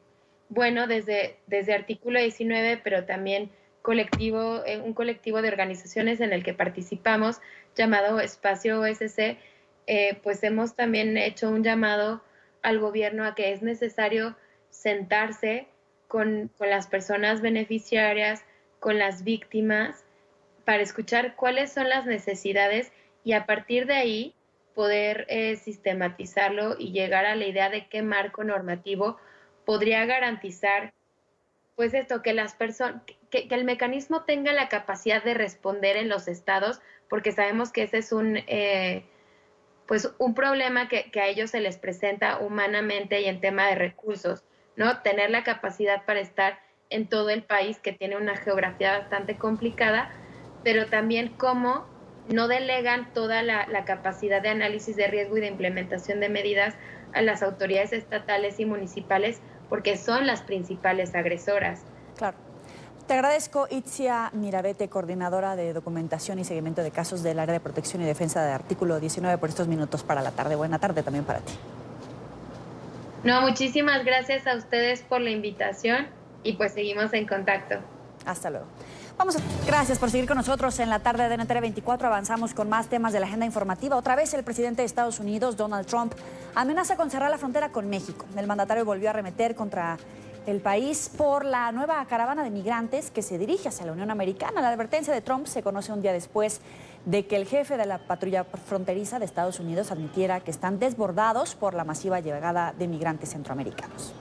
bueno, desde Artículo 19, pero también un colectivo de organizaciones en el que participamos, llamado Espacio OSC, pues hemos también hecho un llamado al gobierno a que es necesario sentarse con las personas beneficiarias, con las víctimas, para escuchar cuáles son las necesidades y a partir de ahí poder sistematizarlo y llegar a la idea de qué marco normativo podría garantizar, pues esto, que las personas, que el mecanismo tenga la capacidad de responder en los estados, porque sabemos que ese es un problema que a ellos se les presenta humanamente y en tema de recursos, ¿no? Tener la capacidad para estar en todo el país, que tiene una geografía bastante complicada, pero también cómo no delegan toda la capacidad de análisis de riesgo y de implementación de medidas a las autoridades estatales y municipales, porque son las principales agresoras. Claro. Te agradezco, Itzia Mirabete, coordinadora de documentación y seguimiento de casos del área de protección y defensa de Artículo 19, por estos minutos para la tarde. Buena tarde también para ti. No, muchísimas gracias a ustedes por la invitación y pues seguimos en contacto. Hasta luego. Gracias por seguir con nosotros en la tarde de NTR 24. Avanzamos con más temas de la agenda informativa. Otra vez el presidente de Estados Unidos, Donald Trump, amenaza con cerrar la frontera con México. El mandatario volvió a arremeter contra el país por la nueva caravana de migrantes que se dirige hacia la Unión Americana. La advertencia de Trump se conoce un día después de que el jefe de la patrulla fronteriza de Estados Unidos admitiera que están desbordados por la masiva llegada de migrantes centroamericanos.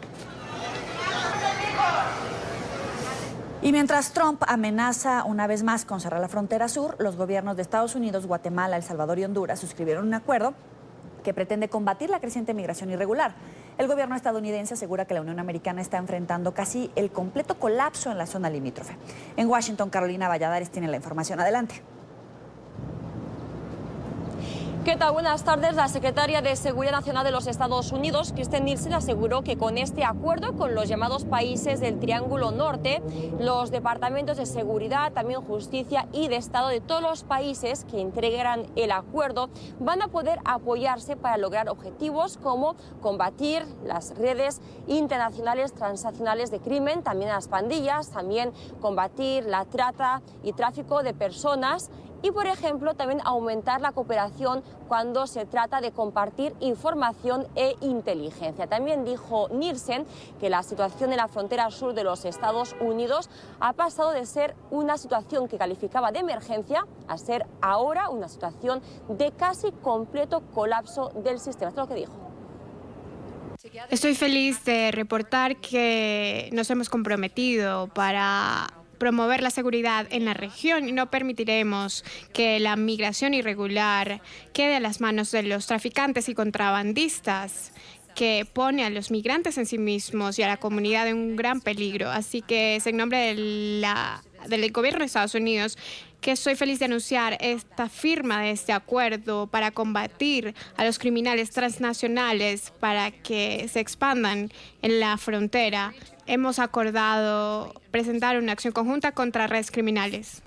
Y mientras Trump amenaza una vez más con cerrar la frontera sur, los gobiernos de Estados Unidos, Guatemala, El Salvador y Honduras suscribieron un acuerdo que pretende combatir la creciente migración irregular. El gobierno estadounidense asegura que la Unión Americana está enfrentando casi el completo colapso en la zona limítrofe. En Washington, Carolina Valladares tiene la información. Adelante. ¿Qué tal? Buenas tardes. La secretaria de Seguridad Nacional de los Estados Unidos, Kirstjen Nielsen, aseguró que con este acuerdo con los llamados países del Triángulo Norte, los departamentos de seguridad, también justicia y de Estado de todos los países que integran el acuerdo van a poder apoyarse para lograr objetivos como combatir las redes internacionales transnacionales de crimen, también las pandillas, también combatir la trata y tráfico de personas y, por ejemplo, también aumentar la cooperación cuando se trata de compartir información e inteligencia. También dijo Nielsen que la situación en la frontera sur de los Estados Unidos ha pasado de ser una situación que calificaba de emergencia a ser ahora una situación de casi completo colapso del sistema. Esto es lo que dijo. Estoy feliz de reportar que nos hemos comprometido para promover la seguridad en la región y no permitiremos que la migración irregular quede a las manos de los traficantes y contrabandistas, que pone a los migrantes en sí mismos y a la comunidad en un gran peligro. Así que es en nombre del gobierno de Estados Unidos que estoy feliz de anunciar esta firma de este acuerdo para combatir a los criminales transnacionales para que se expandan en la frontera. Hemos acordado presentar una acción conjunta contra redes criminales.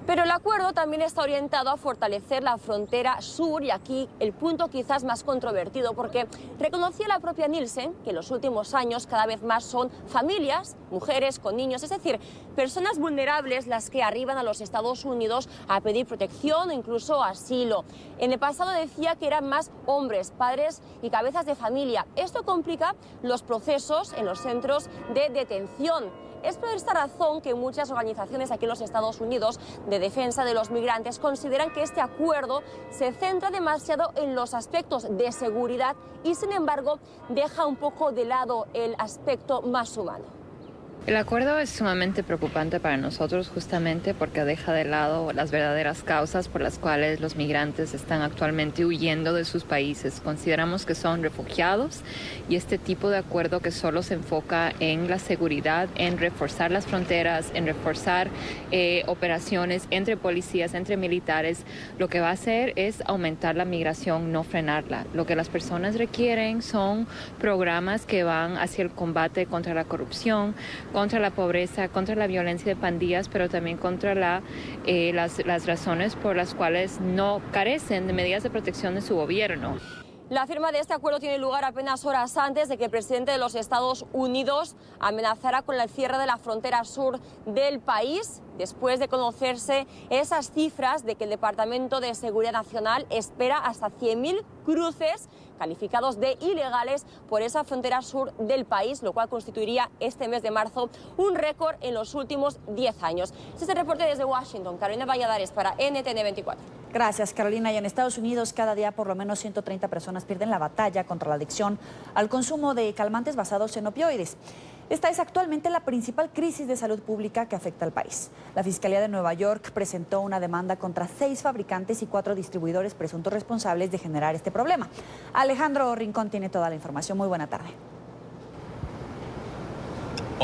Pero el acuerdo también está orientado a fortalecer la frontera sur, y aquí el punto quizás más controvertido, porque reconocía la propia Nielsen que en los últimos años cada vez más son familias, mujeres con niños, es decir, personas vulnerables las que arriban a los Estados Unidos a pedir protección o incluso asilo. En el pasado decía que eran más hombres, padres y cabezas de familia. Esto complica los procesos en los centros de detención. Es por esta razón que muchas organizaciones aquí en los Estados Unidos de defensa de los migrantes consideran que este acuerdo se centra demasiado en los aspectos de seguridad y, sin embargo, deja un poco de lado el aspecto más humano. El acuerdo es sumamente preocupante para nosotros justamente porque deja de lado las verdaderas causas por las cuales los migrantes están actualmente huyendo de sus países. Consideramos que son refugiados y este tipo de acuerdo que solo se enfoca en la seguridad, en reforzar las fronteras, en reforzar operaciones entre policías, entre militares, lo que va a hacer es aumentar la migración, no frenarla. Lo que las personas requieren son programas que van hacia el combate contra la corrupción, contra la pobreza, contra la violencia de pandillas, pero también contra las razones por las cuales no carecen de medidas de protección de su gobierno. La firma de este acuerdo tiene lugar apenas horas antes de que el presidente de los Estados Unidos amenazara con el cierre de la frontera sur del país, después de conocerse esas cifras de que el Departamento de Seguridad Nacional espera hasta 100.000 cruces calificados de ilegales por esa frontera sur del país, lo cual constituiría este mes de marzo un récord en los últimos 10 años. Este es el reporte desde Washington. Carolina Valladares para NTN 24. Gracias, Carolina. Y en Estados Unidos, cada día por lo menos 130 personas pierden la batalla contra la adicción al consumo de calmantes basados en opioides. Esta es actualmente la principal crisis de salud pública que afecta al país. La Fiscalía de Nueva York presentó una demanda contra 6 fabricantes y 4 distribuidores presuntos responsables de generar este problema. Alejandro Rincón tiene toda la información. Muy buena tarde.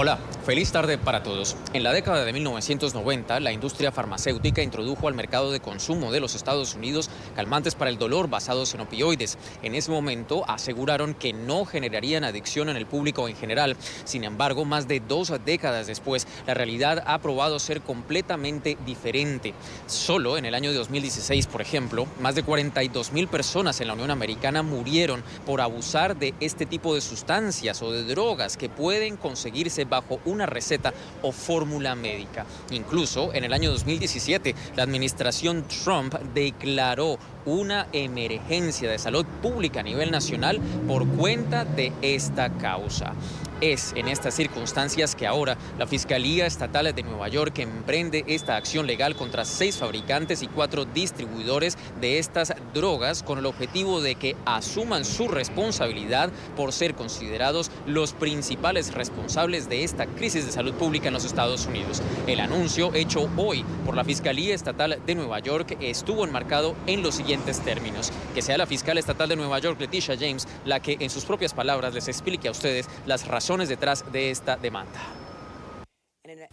Hola, feliz tarde para todos. En la década de 1990, la industria farmacéutica introdujo al mercado de consumo de los Estados Unidos calmantes para el dolor basados en opioides. En ese momento aseguraron que no generarían adicción en el público en general. Sin embargo, más de 2 décadas después, la realidad ha probado ser completamente diferente. Solo en el año 2016, por ejemplo, más de 42.000 personas en la Unión Americana murieron por abusar de este tipo de sustancias o de drogas que pueden conseguirse bajo una receta o fórmula médica. Incluso en el año 2017, la administración Trump declaró una emergencia de salud pública a nivel nacional por cuenta de esta causa. Es en estas circunstancias que ahora la Fiscalía Estatal de Nueva York emprende esta acción legal contra 6 fabricantes y 4 distribuidores de estas drogas con el objetivo de que asuman su responsabilidad por ser considerados los principales responsables de esta crisis de salud pública en los Estados Unidos. El anuncio hecho hoy por la Fiscalía Estatal de Nueva York estuvo enmarcado en los siguientes términos: que sea la fiscal estatal de Nueva York, Leticia James, la que en sus propias palabras les explique a ustedes las razones detrás de esta demanda.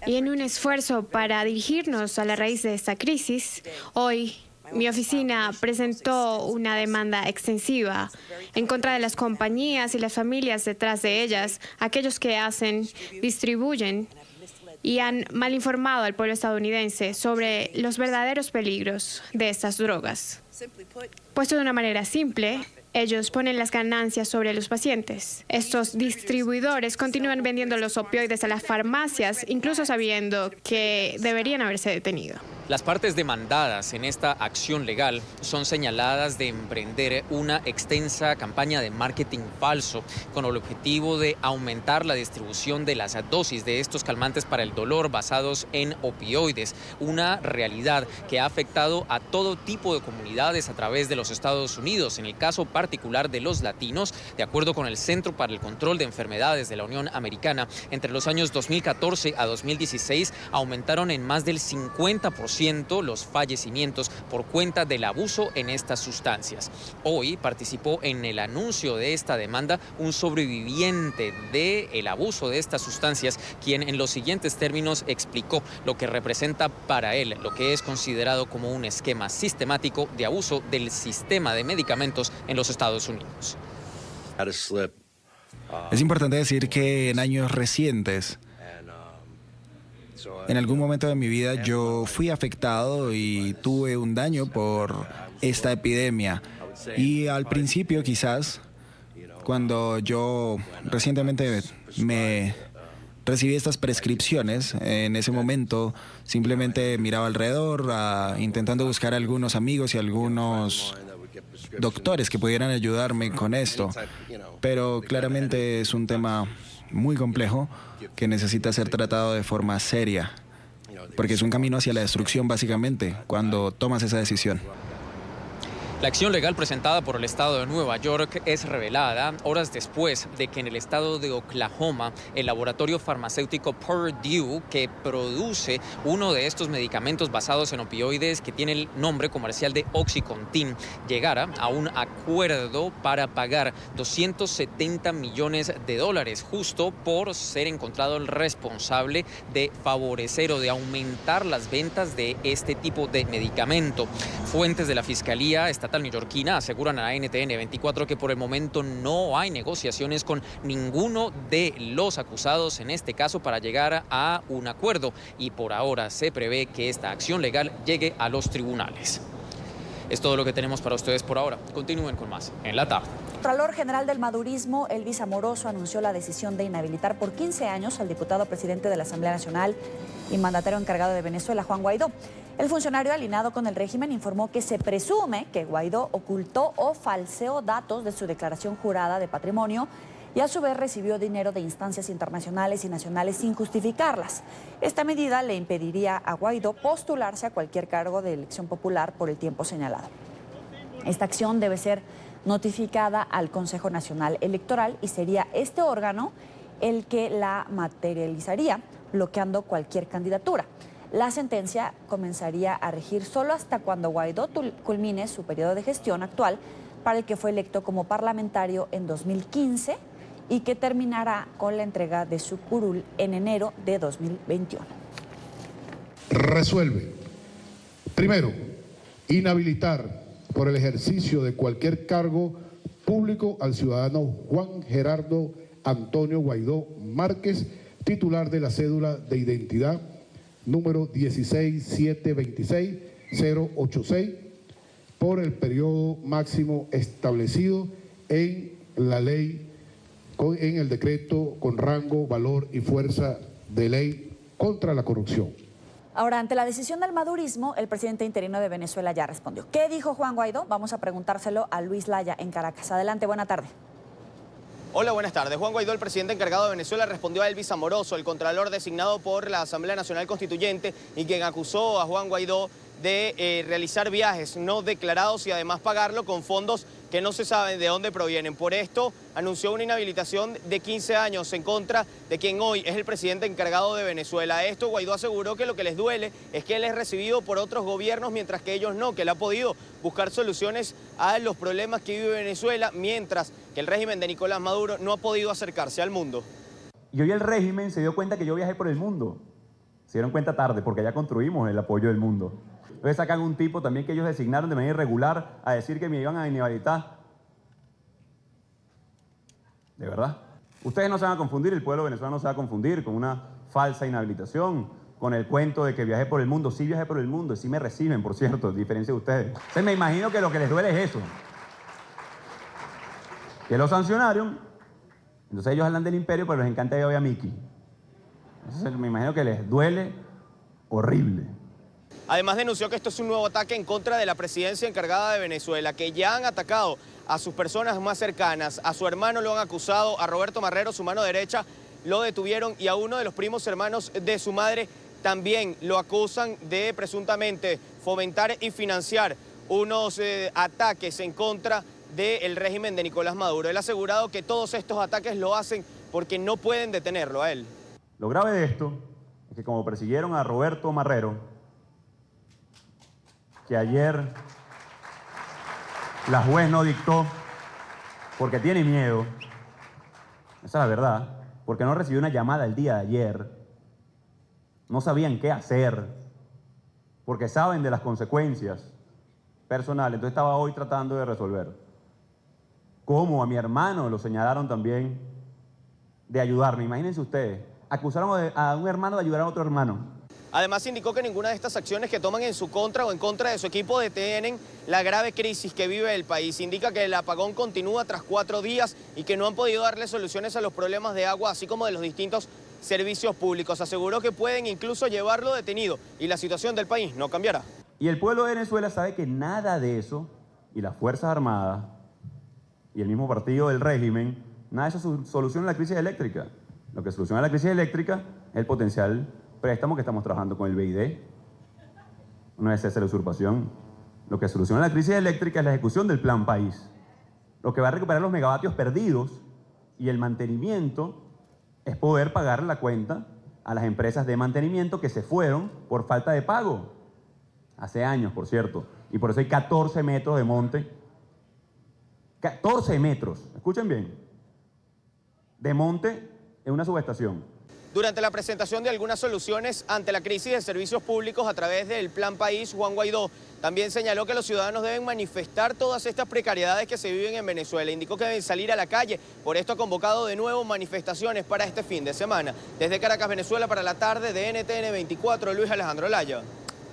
Y en un esfuerzo para dirigirnos a la raíz de esta crisis, hoy mi oficina presentó una demanda extensiva en contra de las compañías y las familias detrás de ellas, aquellos que hacen, distribuyen y han malinformado al pueblo estadounidense sobre los verdaderos peligros de estas drogas. Puesto de una manera simple, ellos ponen las ganancias sobre los pacientes. Estos distribuidores continúan vendiendo los opioides a las farmacias, incluso sabiendo que deberían haberse detenido. Las partes demandadas en esta acción legal son señaladas de emprender una extensa campaña de marketing falso con el objetivo de aumentar la distribución de las dosis de estos calmantes para el dolor basados en opioides, una realidad que ha afectado a todo tipo de comunidades a través de los Estados Unidos. En el caso particular de los latinos, de acuerdo con el Centro para el Control de Enfermedades de la Unión Americana, entre los años 2014 a 2016 aumentaron en más del 50% los fallecimientos por cuenta del abuso en estas sustancias. Hoy participó en el anuncio de esta demanda un sobreviviente del abuso de estas sustancias, quien en los siguientes términos explicó lo que representa para él, lo que es considerado como un esquema sistemático de abuso del sistema de medicamentos en los Estados Unidos. Es importante decir que en años recientes, en algún momento de mi vida yo fui afectado y tuve un daño por esta epidemia. Y al principio quizás, cuando yo recientemente me recibí estas prescripciones, en ese momento simplemente miraba alrededor, intentando buscar a algunos amigos y algunos doctores que pudieran ayudarme con esto. Pero claramente es un tema muy complejo que necesita ser tratado de forma seria, porque es un camino hacia la destrucción básicamente cuando tomas esa decisión. La acción legal presentada por el estado de Nueva York es revelada horas después de que en el estado de Oklahoma el laboratorio farmacéutico Purdue, que produce uno de estos medicamentos basados en opioides que tiene el nombre comercial de Oxycontin, llegara a un acuerdo para pagar $270 millones justo por ser encontrado el responsable de favorecer o de aumentar las ventas de este tipo de medicamento. Fuentes de la Fiscalía Estatal neoyorquina aseguran a la NTN 24 que por el momento no hay negociaciones con ninguno de los acusados en este caso para llegar a un acuerdo, y por ahora se prevé que esta acción legal llegue a los tribunales. Es todo lo que tenemos para ustedes por ahora. Continúen con más en la tarde. El Contralor General del Madurismo, Elvis Amoroso, anunció la decisión de inhabilitar por 15 años al diputado presidente de la Asamblea Nacional y mandatario encargado de Venezuela, Juan Guaidó. El funcionario alineado con el régimen informó que se presume que Guaidó ocultó o falseó datos de su declaración jurada de patrimonio y a su vez recibió dinero de instancias internacionales y nacionales sin justificarlas. Esta medida le impediría a Guaidó postularse a cualquier cargo de elección popular por el tiempo señalado. Esta acción debe ser notificada al Consejo Nacional Electoral y sería este órgano el que la materializaría, bloqueando cualquier candidatura. La sentencia comenzaría a regir solo hasta cuando Guaidó culmine su periodo de gestión actual, para el que fue electo como parlamentario en 2015 y que terminará con la entrega de su curul en enero de 2021. Resuelve, primero, inhabilitar por el ejercicio de cualquier cargo público al ciudadano Juan Gerardo Antonio Guaidó Márquez, titular de la cédula de identidad número 16726-086, por el periodo máximo establecido en la ley, en el decreto con rango, valor y fuerza de ley contra la corrupción. Ahora, ante la decisión del madurismo, el presidente interino de Venezuela ya respondió. ¿Qué dijo Juan Guaidó? Vamos a preguntárselo a Luis Laya en Caracas. Adelante, buena tarde. Hola, buenas tardes. Juan Guaidó, el presidente encargado de Venezuela, respondió a Elvis Amoroso, el contralor designado por la Asamblea Nacional Constituyente y quien acusó a Juan Guaidó de realizar viajes no declarados y además pagarlo con fondos que no se saben de dónde provienen. Por esto anunció una inhabilitación de 15 años en contra de quien hoy es el presidente encargado de Venezuela. Esto Guaidó aseguró que lo que les duele es que él es recibido por otros gobiernos mientras que ellos no, que él ha podido buscar soluciones a los problemas que vive Venezuela, mientras que el régimen de Nicolás Maduro no ha podido acercarse al mundo. Y hoy el régimen se dio cuenta que yo viajé por el mundo. Se dieron cuenta tarde porque ya construimos el apoyo del mundo. Entonces sacan un tipo también que ellos designaron de manera irregular a decir que me iban a inhabilitar. ¿De verdad? Ustedes no se van a confundir, el pueblo venezolano no se va a confundir con una falsa inhabilitación, con el cuento de que viajé por el mundo. Sí viajé por el mundo y sí me reciben, por cierto, a diferencia de ustedes. Entonces me imagino que lo que les duele es eso. Que lo sancionaron. Entonces ellos hablan del imperio, pero les encanta que vaya Mickey. Entonces me imagino que les duele horrible. Además denunció que esto es un nuevo ataque en contra de la presidencia encargada de Venezuela, que ya han atacado a sus personas más cercanas. A su hermano lo han acusado, a Roberto Marrero, su mano derecha, lo detuvieron, y a uno de los primos hermanos de su madre también lo acusan de presuntamente fomentar y financiar unos ataques en contra del régimen de Nicolás Maduro. Él ha asegurado que todos estos ataques lo hacen porque no pueden detenerlo a él. Lo grave de esto es que como persiguieron a Roberto Marrero, que ayer la juez no dictó porque tiene miedo, esa es la verdad, porque no recibió una llamada el día de ayer, no sabían qué hacer, porque saben de las consecuencias personales, entonces estaba hoy tratando de resolver. Como a mi hermano lo señalaron también de ayudarme, imagínense ustedes, acusaron a un hermano de ayudar a otro hermano. Además indicó que ninguna de estas acciones que toman en su contra o en contra de su equipo detienen la grave crisis que vive el país. Indica que el apagón continúa tras 4 días y que no han podido darle soluciones a los problemas de agua, así como de los distintos servicios públicos. Aseguró que pueden incluso llevarlo detenido y la situación del país no cambiará. Y el pueblo de Venezuela sabe que nada de eso, y las Fuerzas Armadas, y el mismo partido del régimen, nada de eso soluciona la crisis eléctrica. Lo que soluciona la crisis eléctrica es el potencial préstamo que estamos trabajando con el BID, no es esa la usurpación. Lo que soluciona la crisis eléctrica es la ejecución del Plan País. Lo que va a recuperar los megavatios perdidos y el mantenimiento es poder pagar la cuenta a las empresas de mantenimiento que se fueron por falta de pago. Hace años, por cierto. Y por eso hay 14 metros de monte. 14 metros, escuchen bien, de monte en una subestación. Durante la presentación de algunas soluciones ante la crisis de servicios públicos a través del Plan País, Juan Guaidó también señaló que los ciudadanos deben manifestar todas estas precariedades que se viven en Venezuela. Indicó que deben salir a la calle. Por esto ha convocado de nuevo manifestaciones para este fin de semana. Desde Caracas, Venezuela, para la tarde de NTN 24, Luis Alejandro Laya.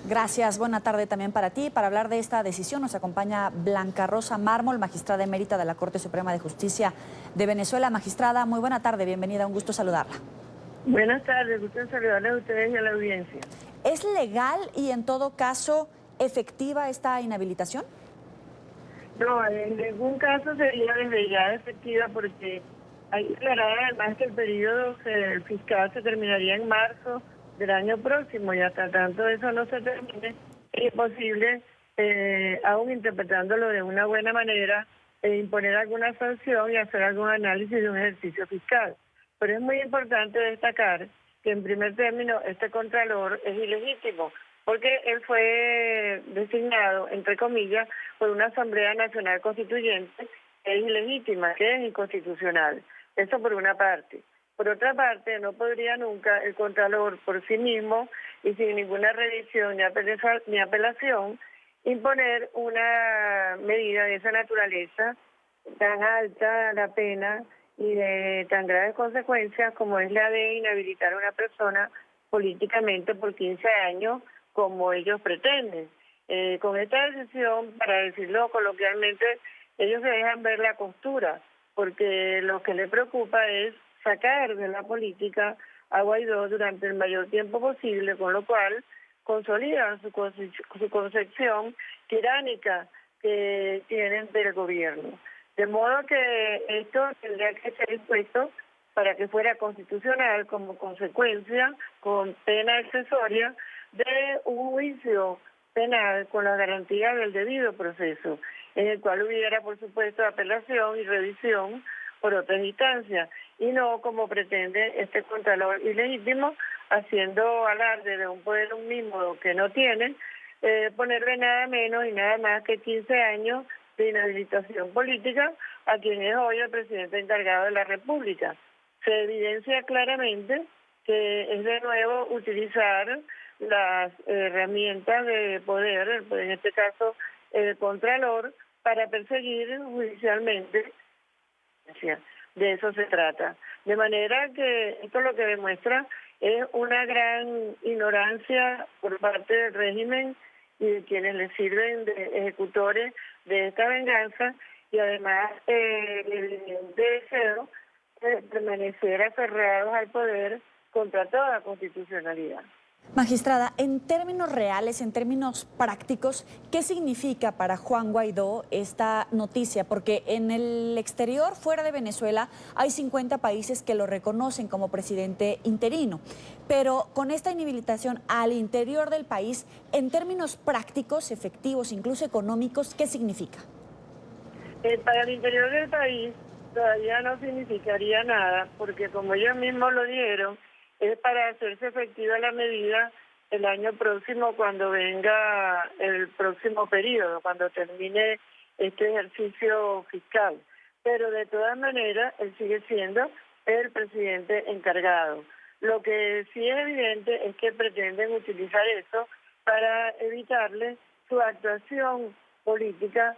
Gracias, buena tarde también para ti. Para hablar de esta decisión nos acompaña Blanca Rosa Mármol, magistrada emérita de la Corte Suprema de Justicia de Venezuela. Magistrada, muy buena tarde, bienvenida, un gusto saludarla. Buenas tardes, gusto en saludarles a ustedes y a la audiencia. ¿Es legal y en todo caso efectiva esta inhabilitación? No, en ningún caso sería desde ya efectiva porque hay que aclarar además que el periodo fiscal se terminaría en marzo del año próximo y hasta tanto eso no se termine, es imposible, aún interpretándolo de una buena manera, imponer alguna sanción y hacer algún análisis de un ejercicio fiscal. Pero es muy importante destacar que en primer término este contralor es ilegítimo porque él fue designado, entre comillas, por una Asamblea Nacional Constituyente que es ilegítima, que es inconstitucional. Eso por una parte. Por otra parte, no podría nunca el contralor por sí mismo y sin ninguna revisión ni apelación imponer una medida de esa naturaleza, tan alta la pena y de tan graves consecuencias como es la de inhabilitar a una persona políticamente por 15 años, como ellos pretenden. Con esta decisión, para decirlo coloquialmente, ellos se dejan ver la costura, porque lo que les preocupa es sacar de la política a Guaidó durante el mayor tiempo posible, con lo cual consolidan su concepción tiránica que tienen del gobierno. De modo que esto tendría que ser impuesto para que fuera constitucional como consecuencia, con pena accesoria, de un juicio penal con la garantía del debido proceso, en el cual hubiera, por supuesto, apelación y revisión por otras instancias, y no como pretende este contralor ilegítimo, haciendo alarde de un poder mismo que no tiene, ponerle nada menos y nada más que 15 años de inhabilitación política a quien es hoy el presidente encargado de la República. Se evidencia claramente que es de nuevo utilizar las herramientas de poder, en este caso el contralor, para perseguir judicialmente. De eso se trata. De manera que esto lo que demuestra es una gran ignorancia por parte del régimen y de quienes le sirven de ejecutores de esta venganza, y además el evidente deseo de permanecer aferrados al poder contra toda constitucionalidad. Magistrada, en términos reales, en términos prácticos, ¿qué significa para Juan Guaidó esta noticia? Porque en el exterior, fuera de Venezuela, hay 50 países que lo reconocen como presidente interino. Pero con esta inhabilitación al interior del país, en términos prácticos, efectivos, incluso económicos, ¿qué significa? Para el interior del país todavía no significaría nada, porque como ellos mismos lo dijeron, es para hacerse efectiva la medida el año próximo cuando venga el próximo periodo, cuando termine este ejercicio fiscal. Pero de todas maneras, él sigue siendo el presidente encargado. Lo que sí es evidente es que pretenden utilizar eso para evitarle su actuación política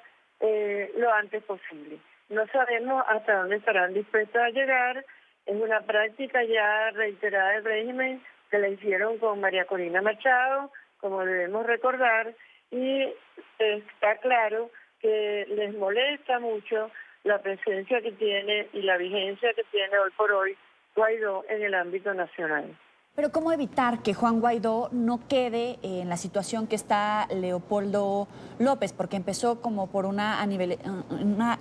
lo antes posible. No sabemos hasta dónde estarán dispuestos a llegar. Es una práctica ya reiterada del régimen que la hicieron con María Corina Machado, como debemos recordar, y está claro que les molesta mucho la presencia que tiene y la vigencia que tiene hoy por hoy Guaidó en el ámbito nacional. Pero ¿cómo evitar que Juan Guaidó no quede en la situación que está Leopoldo López? Porque empezó como por una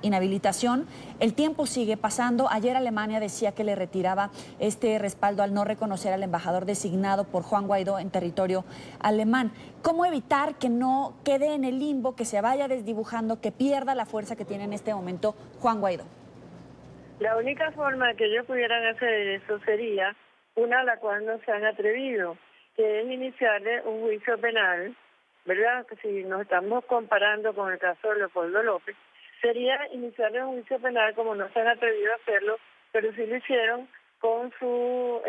inhabilitación, el tiempo sigue pasando. Ayer Alemania decía que le retiraba este respaldo al no reconocer al embajador designado por Juan Guaidó en territorio alemán. ¿Cómo evitar que no quede en el limbo, que se vaya desdibujando, que pierda la fuerza que tiene en este momento Juan Guaidó? La única forma que ellos pudieran hacer eso sería una a la cual no se han atrevido, que es iniciarle un juicio penal, ¿verdad? Que si nos estamos comparando con el caso de Leopoldo López, sería iniciarle un juicio penal como no se han atrevido a hacerlo, pero sí lo hicieron con su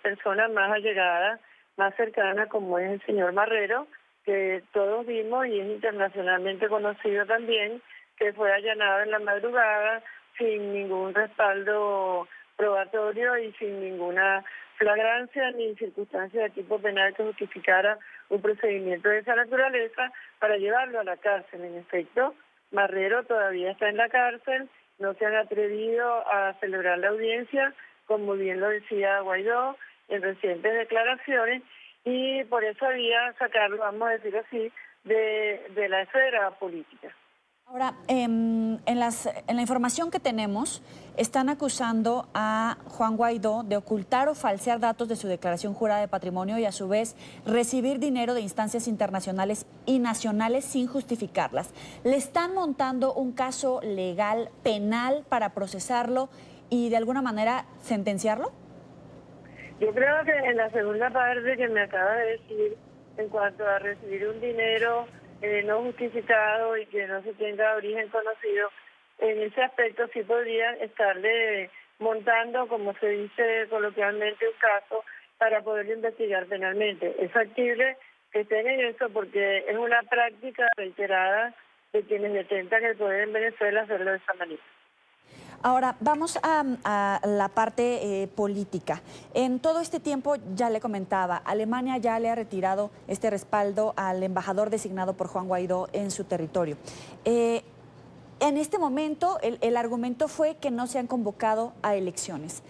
persona más allegada, más cercana, como es el señor Marrero, que todos vimos y es internacionalmente conocido también, que fue allanado en la madrugada sin ningún respaldo probatorio y sin ninguna flagrancia ni circunstancia de tipo penal que justificara un procedimiento de esa naturaleza para llevarlo a la cárcel. En efecto, Marrero todavía está en la cárcel, no se han atrevido a celebrar la audiencia, como bien lo decía Guaidó en recientes declaraciones, y por eso había sacarlo, vamos a decir así, de la esfera política. Ahora, en la información que tenemos, están acusando a Juan Guaidó de ocultar o falsear datos de su declaración jurada de patrimonio y a su vez recibir dinero de instancias internacionales y nacionales sin justificarlas. ¿Le están montando un caso legal, penal, para procesarlo y de alguna manera sentenciarlo? Yo creo que en la segunda parte que me acaba de decir, en cuanto a recibir un dinero no justificado y que no se tenga origen conocido, en ese aspecto sí podrían estarle montando, como se dice coloquialmente, un caso para poderlo investigar penalmente. Es factible que estén en eso porque es una práctica reiterada de quienes detentan el poder en Venezuela hacerlo de esa manera. Ahora, vamos a la parte política. En todo este tiempo, ya le comentaba, Alemania ya le ha retirado este respaldo al embajador designado por Juan Guaidó en su territorio. En este momento, el argumento fue que no se han convocado a elecciones.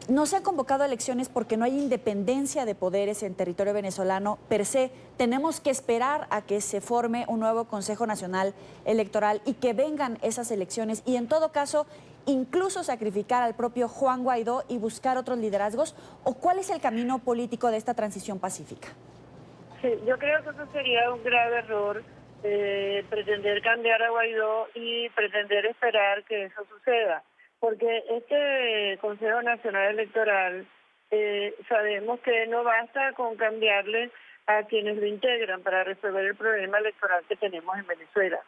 No se han convocado a elecciones porque no hay independencia de poderes en territorio venezolano per se. Tenemos que esperar a que se forme un nuevo Consejo Nacional Electoral y que vengan esas elecciones y en todo caso incluso sacrificar al propio Juan Guaidó y buscar otros liderazgos. ¿O cuál es el camino político de esta transición pacífica? Sí, yo creo que eso sería un grave error, pretender cambiar a Guaidó y pretender esperar que eso suceda. Porque este Consejo Nacional Electoral sabemos que no basta con cambiarle a quienes lo integran para resolver el problema electoral que tenemos en Venezuela.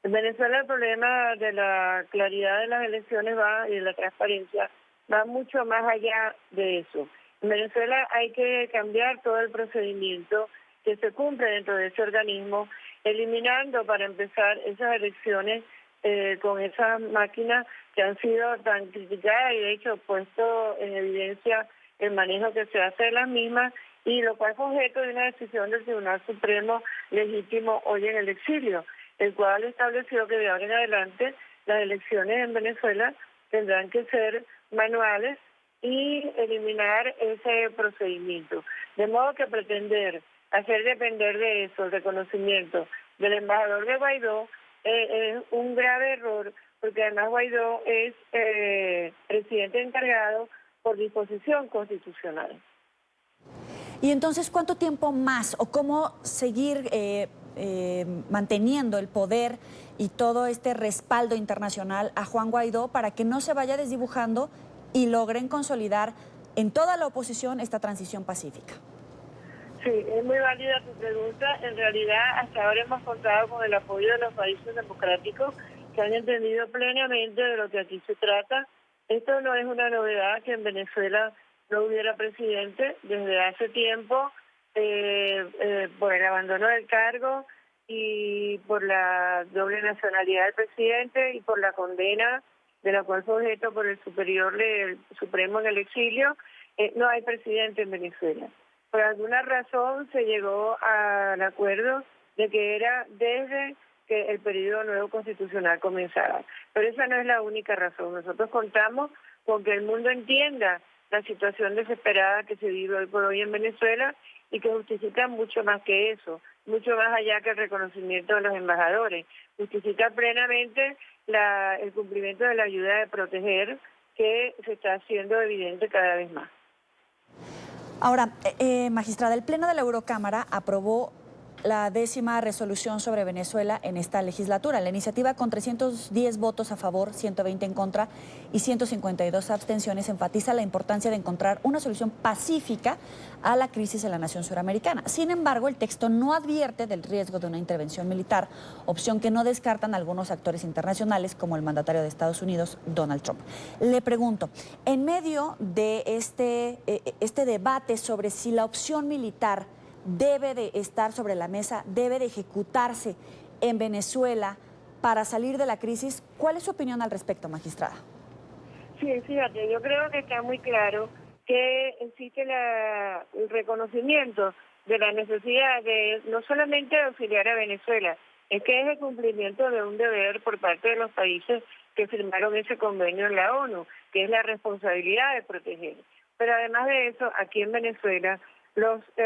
En Venezuela el problema de la claridad de las elecciones y de la transparencia va mucho más allá de eso. En Venezuela hay que cambiar todo el procedimiento que se cumple dentro de ese organismo, eliminando para empezar esas elecciones con esas máquinas que han sido tan criticadas y de hecho puesto en evidencia el manejo que se hace de las mismas, y lo cual fue objeto de una decisión del Tribunal Supremo legítimo hoy en el exilio, el cual estableció que de ahora en adelante las elecciones en Venezuela tendrán que ser manuales y eliminar ese procedimiento. De modo que pretender hacer depender de eso el reconocimiento del embajador de Guaidó es un grave error, porque además Guaidó es presidente encargado por disposición constitucional. Y entonces, ¿cuánto tiempo más o cómo seguir manteniendo el poder y todo este respaldo internacional a Juan Guaidó para que no se vaya desdibujando y logren consolidar en toda la oposición esta transición pacífica? Sí, es muy válida tu pregunta. En realidad, hasta ahora hemos contado con el apoyo de los países democráticos que han entendido plenamente de lo que aquí se trata. Esto no es una novedad que en Venezuela no hubiera presidente desde hace tiempo, por el abandono del cargo y por la doble nacionalidad del presidente y por la condena de la cual fue objeto por el superior del Supremo en el exilio. No hay presidente en Venezuela. Por alguna razón se llegó al acuerdo de que era desde que el periodo nuevo constitucional comenzara. Pero esa no es la única razón. Nosotros contamos con que el mundo entienda la situación desesperada que se vive hoy por hoy en Venezuela y que justifica mucho más que eso, mucho más allá que el reconocimiento de los embajadores. Justifica plenamente el cumplimiento de la ayuda de proteger que se está haciendo evidente cada vez más. Ahora, magistrada, el Pleno de la Eurocámara aprobó la 10ª resolución sobre Venezuela en esta legislatura. La iniciativa, con 310 votos a favor, 120 en contra y 152 abstenciones, enfatiza la importancia de encontrar una solución pacífica a la crisis en la nación suramericana. Sin embargo, el texto no advierte del riesgo de una intervención militar, opción que no descartan algunos actores internacionales, como el mandatario de Estados Unidos, Donald Trump. Le pregunto, en medio de este debate sobre si la opción militar debe de estar sobre la mesa, debe de ejecutarse en Venezuela para salir de la crisis, ¿cuál es su opinión al respecto, magistrada? Sí, fíjate, yo creo que está muy claro que existe el reconocimiento de la necesidad de no solamente auxiliar a Venezuela, es que es el cumplimiento de un deber por parte de los países que firmaron ese convenio en la ONU, que es la responsabilidad de proteger. Pero además de eso, aquí en Venezuela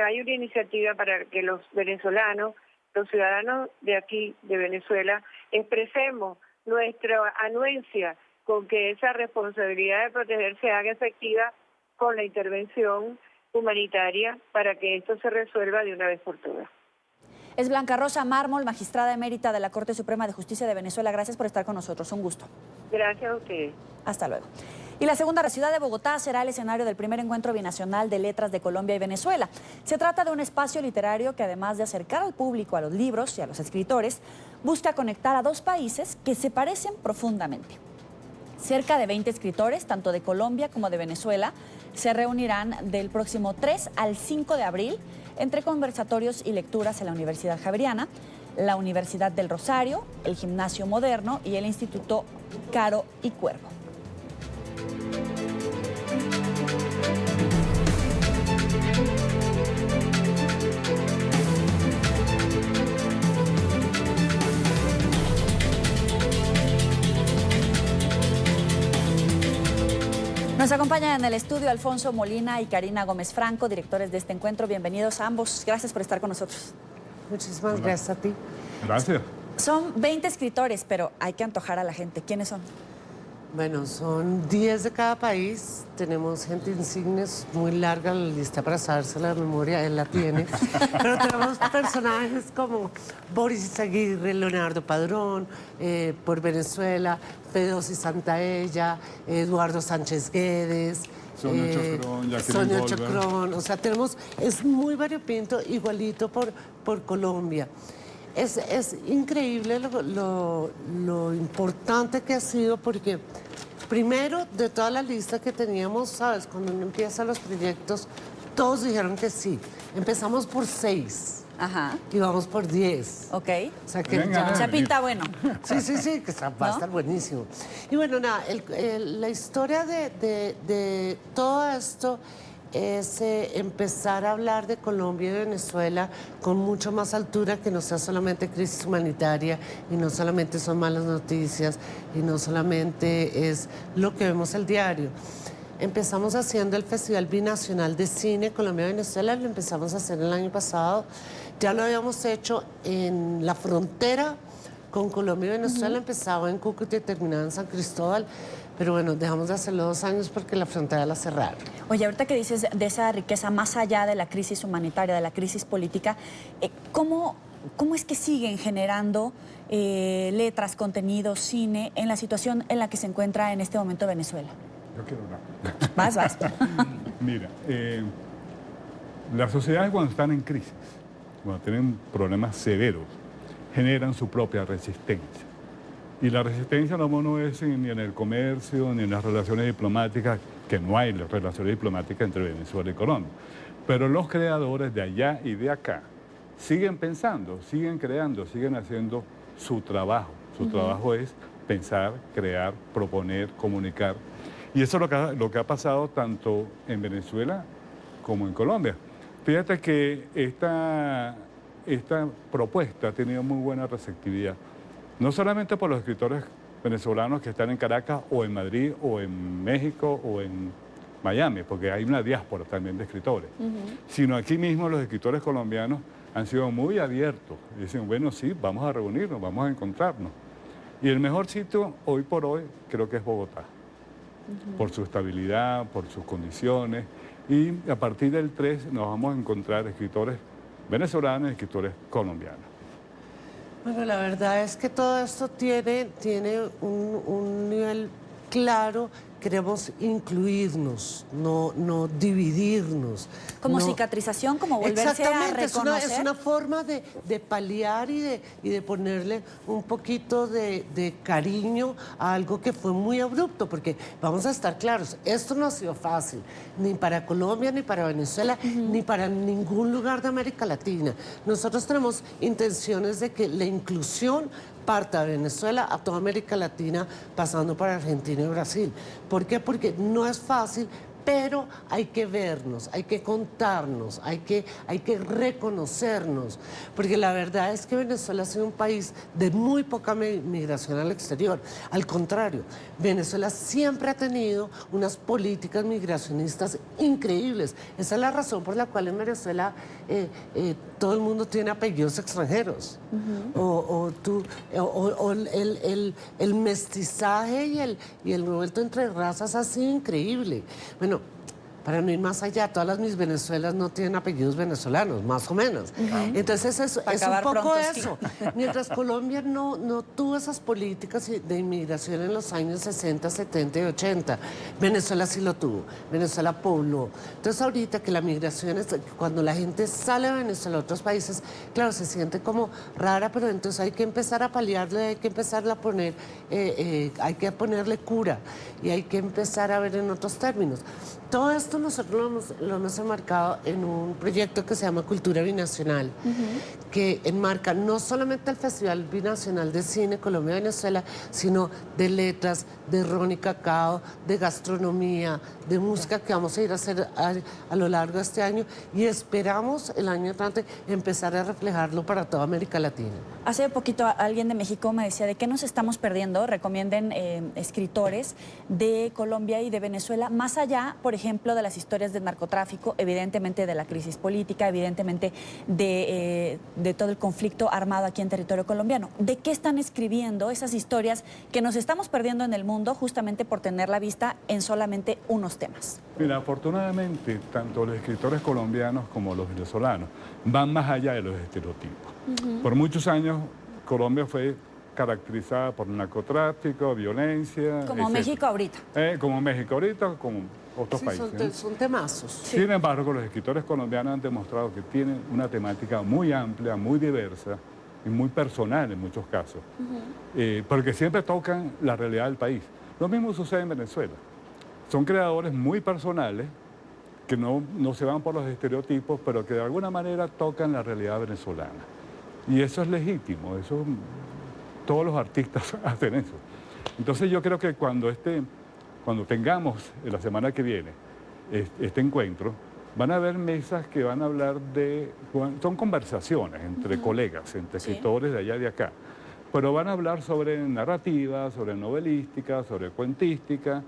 hay una iniciativa para que los venezolanos, los ciudadanos de aquí, de Venezuela, expresemos nuestra anuencia con que esa responsabilidad de proteger se haga efectiva con la intervención humanitaria para que esto se resuelva de una vez por todas. Es Blanca Rosa Mármol, magistrada emérita de la Corte Suprema de Justicia de Venezuela. Gracias por estar con nosotros, un gusto. Gracias a ustedes. Hasta luego. Y la segunda ciudad de Bogotá será el escenario del primer encuentro binacional de letras de Colombia y Venezuela. Se trata de un espacio literario que, además de acercar al público a los libros y a los escritores, busca conectar a dos países que se parecen profundamente. Cerca de 20 escritores, tanto de Colombia como de Venezuela, se reunirán del próximo 3 al 5 de abril entre conversatorios y lecturas en la Universidad Javeriana, la Universidad del Rosario, el Gimnasio Moderno y el Instituto Caro y Cuervo. Nos acompañan en el estudio Alfonso Molina y Karina Gómez Franco, directores de este encuentro. Bienvenidos a ambos. Gracias por estar con nosotros. Muchísimas gracias a ti. Gracias. Son 20 escritores, pero hay que antojar a la gente. ¿Quiénes son? Bueno, son 10 de cada país. Tenemos gente insignia, es muy larga la lista para saberse la memoria, él la tiene. Pero tenemos personajes como Boris Izaguirre, Leonardo Padrón, por Venezuela, Fedosi Santaella, Eduardo Sánchez Guedes, Sonia Chacrón. O sea, es muy variopinto, igualito por Colombia. Es increíble lo importante que ha sido, porque primero, de toda la lista que teníamos, ¿sabes? Cuando uno empieza los proyectos, todos dijeron que sí. Empezamos por 6. Ajá. Y vamos por 10. Ok. O sea que ya pinta bueno. Sí, que va a estar buenísimo. Y bueno, nada, la historia de todo esto es empezar a hablar de Colombia y Venezuela con mucho más altura, que no sea solamente crisis humanitaria y no solamente son malas noticias y no solamente es lo que vemos el diario. Empezamos haciendo el Festival Binacional de Cine Colombia-Venezuela, lo empezamos a hacer el año pasado. Ya lo habíamos hecho en la frontera con Colombia y Venezuela, empezaba en Cúcuta y terminaba en San Cristóbal. Pero bueno, dejamos de hacerlo 2 años porque la frontera la cerraron. Oye, ahorita que dices de esa riqueza más allá de la crisis humanitaria, de la crisis política, ¿cómo es que siguen generando letras, contenidos, cine en la situación en la que se encuentra en este momento Venezuela? Yo quiero hablar. Vas. Mira, las sociedades cuando están en crisis, cuando tienen problemas severos, generan su propia resistencia. Y la resistencia no es ni en el comercio, ni en las relaciones diplomáticas, que no hay relaciones diplomáticas entre Venezuela y Colombia. Pero los creadores de allá y de acá siguen pensando, siguen creando, siguen haciendo su trabajo. Su trabajo es pensar, crear, proponer, comunicar. Y eso es lo que ha pasado tanto en Venezuela como en Colombia. Fíjate que esta propuesta ha tenido muy buena receptividad. No solamente por los escritores venezolanos que están en Caracas o en Madrid o en México o en Miami, porque hay una diáspora también de escritores, sino aquí mismo los escritores colombianos han sido muy abiertos. Dicen, bueno, sí, vamos a reunirnos, vamos a encontrarnos. Y el mejor sitio hoy por hoy creo que es Bogotá, por su estabilidad, por sus condiciones. Y a partir del 3 nos vamos a encontrar escritores venezolanos y escritores colombianos. Bueno, la verdad es que todo esto tiene un nivel claro. Queremos incluirnos, no dividirnos. Como no... cicatrización, como volverse a reconocer. Es una forma de paliar y de ponerle un poquito de cariño a algo que fue muy abrupto, porque vamos a estar claros, esto no ha sido fácil, ni para Colombia, ni para Venezuela, ni para ningún lugar de América Latina. Nosotros tenemos intenciones de que la inclusión parta de Venezuela a toda América Latina, pasando por Argentina y Brasil. ¿Por qué? Porque no es fácil, pero hay que vernos, hay que contarnos, hay que reconocernos, porque la verdad es que Venezuela ha sido un país de muy poca migración al exterior. Al contrario, Venezuela siempre ha tenido unas políticas migracionistas increíbles. Esa es la razón por la cual en Venezuela todo el mundo tiene apellidos extranjeros. El mestizaje y el revuelto entre razas ha sido increíble. Bueno, para no ir más allá, todas mis Venezuelas no tienen apellidos venezolanos, más o menos. Entonces es un poco eso. Mientras Colombia no tuvo esas políticas de inmigración en los años 60, 70 y 80, Venezuela sí lo tuvo. Venezuela pobló. Entonces ahorita que la migración, cuando la gente sale de Venezuela a otros países, claro, se siente como rara, pero entonces hay que empezar a paliarle, hay que empezar a poner, hay que ponerle cura y hay que empezar a ver en otros términos. Todo esto nosotros lo hemos enmarcado en un proyecto que se llama Cultura Binacional, que enmarca no solamente el Festival Binacional de Cine Colombia-Venezuela, sino de letras, de ron y cacao, de gastronomía, de música que vamos a ir a hacer a lo largo de este año y esperamos el año entrante empezar a reflejarlo para toda América Latina. Hace poquito alguien de México me decía de qué nos estamos perdiendo. Recomienden escritores de Colombia y de Venezuela, más allá, por ejemplo, de las historias del narcotráfico, evidentemente de la crisis política, evidentemente de todo el conflicto armado aquí en territorio colombiano. ¿De qué están escribiendo esas historias que nos estamos perdiendo en el mundo justamente por tener la vista en solamente unos temas? Mira, afortunadamente, tanto los escritores colombianos como los venezolanos van más allá de los estereotipos. Por muchos años, Colombia fue caracterizada por narcotráfico, violencia. Como México ahorita. Como México ahorita, como otros países. Son temazos. Sí. Sin embargo, los escritores colombianos han demostrado que tienen una temática muy amplia, muy diversa y muy personal en muchos casos, porque siempre tocan la realidad del país. Lo mismo sucede en Venezuela. Son creadores muy personales que no se van por los estereotipos, pero que de alguna manera tocan la realidad venezolana. Y eso es legítimo, todos los artistas hacen eso. Entonces yo creo que cuando tengamos la semana que viene este encuentro, van a haber mesas que van a hablar son conversaciones entre colegas, entre escritores de allá y de acá, pero van a hablar sobre narrativa, sobre novelística, sobre cuentística,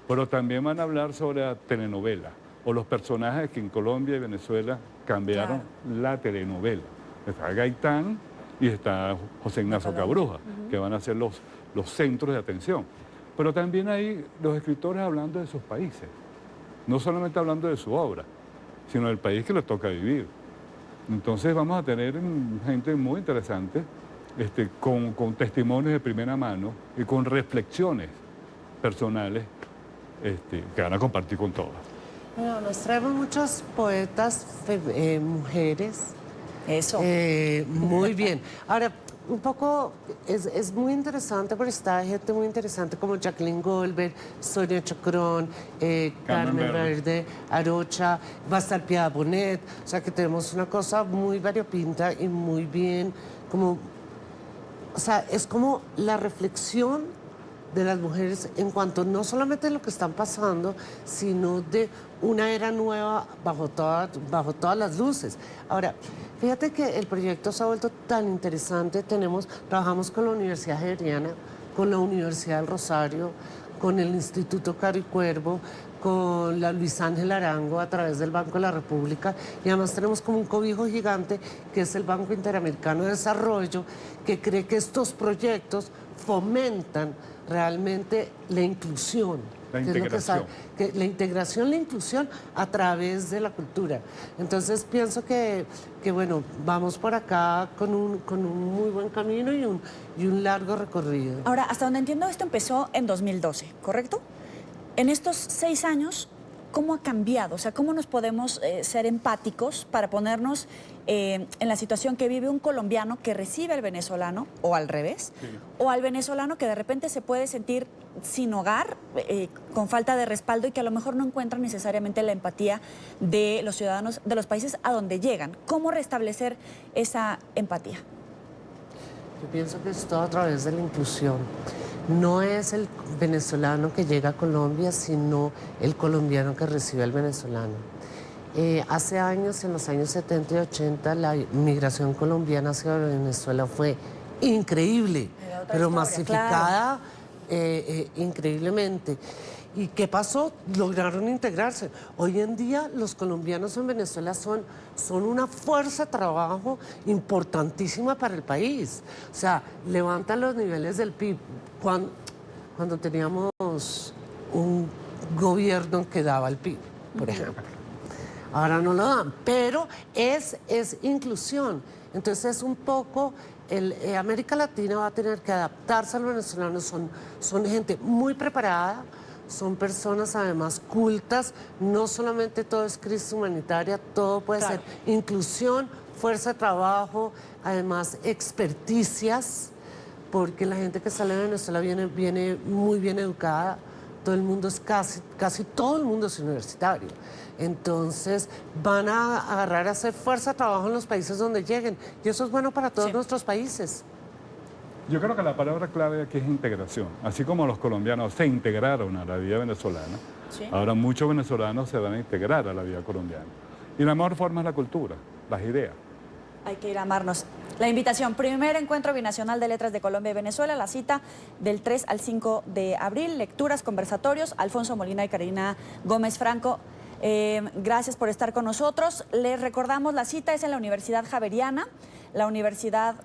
pero también van a hablar sobre la telenovela o los personajes que en Colombia y Venezuela cambiaron la telenovela. Está Gaitán y está José Ignacio Cabruja, que van a ser los centros de atención. Pero también hay los escritores hablando de sus países, no solamente hablando de su obra, sino del país que les toca vivir. Entonces vamos a tener gente muy interesante, con testimonios de primera mano y con reflexiones personales que van a compartir con todas. Bueno, nos traemos muchos poetas mujeres. Eso. Muy bien. Ahora, un poco, es muy interesante porque está gente muy interesante como Jacqueline Goldberg, Sonia Chacrón, Carmen Verde, Arocha, va a estar Piedad Bonet. O sea que tenemos una cosa muy variopinta y muy bien, como, o sea, es como la reflexión de las mujeres en cuanto no solamente de lo que están pasando, sino de una era nueva bajo todas las luces. Ahora, fíjate que el proyecto se ha vuelto tan interesante. Trabajamos con la Universidad Javeriana, con la Universidad del Rosario, con el Instituto Caro y Cuervo, con la Luis Ángel Arango a través del Banco de la República, y además tenemos como un cobijo gigante que es el Banco Interamericano de Desarrollo, que cree que estos proyectos fomentan realmente la inclusión. La integración. La integración, la inclusión a través de la cultura. Entonces pienso que bueno, vamos por acá con un muy buen camino y un largo recorrido. Ahora, hasta donde entiendo, esto empezó en 2012, ¿correcto? En estos 6 años, ¿cómo ha cambiado? O sea, ¿cómo nos podemos ser empáticos para ponernos en la situación que vive un colombiano que recibe al venezolano, o al revés, o al venezolano que de repente se puede sentir sin hogar, con falta de respaldo y que a lo mejor no encuentra necesariamente la empatía de los ciudadanos de los países a donde llegan? ¿Cómo restablecer esa empatía? Yo pienso que es todo a través de la inclusión. No es el venezolano que llega a Colombia, sino el colombiano que recibe al venezolano. Hace años, en los años 70 y 80, la migración colombiana hacia Venezuela fue increíble, pero masificada increíblemente. ¿Y qué pasó? Lograron integrarse. Hoy en día los colombianos en Venezuela son una fuerza de trabajo importantísima para el país. O sea, levantan los niveles del PIB. Cuando teníamos un gobierno que daba el PIB, por ejemplo. Ahora no lo dan, pero es inclusión. Entonces es un poco, América Latina va a tener que adaptarse a los venezolanos. Son gente muy preparada, son personas además cultas. No solamente todo es crisis humanitaria, todo puede ser inclusión, fuerza de trabajo, además experticias, porque la gente que sale de Venezuela viene muy bien educada. Todo el mundo es casi todo el mundo es universitario. Entonces van a agarrar a hacer fuerza de trabajo en los países donde lleguen. Y eso es bueno para todos nuestros países. Yo creo que la palabra clave aquí es integración. Así como los colombianos se integraron a la vida venezolana, ahora muchos venezolanos se van a integrar a la vida colombiana. Y la mejor forma es la cultura, las ideas. Hay que ir a amarnos. La invitación, primer encuentro binacional de letras de Colombia y Venezuela, la cita del 3 al 5 de abril, lecturas, conversatorios, Alfonso Molina y Karina Gómez Franco. Gracias por estar con nosotros. Les recordamos, la cita es en la Universidad Javeriana, la Universidad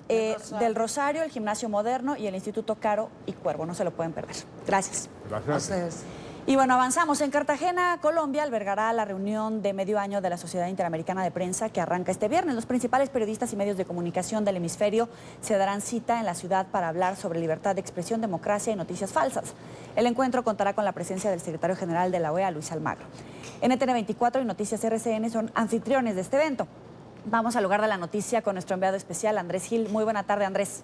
del Rosario, el Gimnasio Moderno y el Instituto Caro y Cuervo. No se lo pueden perder. Gracias. Gracias. Y bueno, avanzamos. En Cartagena, Colombia, albergará la reunión de medio año de la Sociedad Interamericana de Prensa que arranca este viernes. Los principales periodistas y medios de comunicación del hemisferio se darán cita en la ciudad para hablar sobre libertad de expresión, democracia y noticias falsas. El encuentro contará con la presencia del secretario general de la OEA, Luis Almagro. NTN 24 y Noticias RCN son anfitriones de este evento. Vamos al lugar de la noticia con nuestro enviado especial, Andrés Gil. Muy buena tarde, Andrés.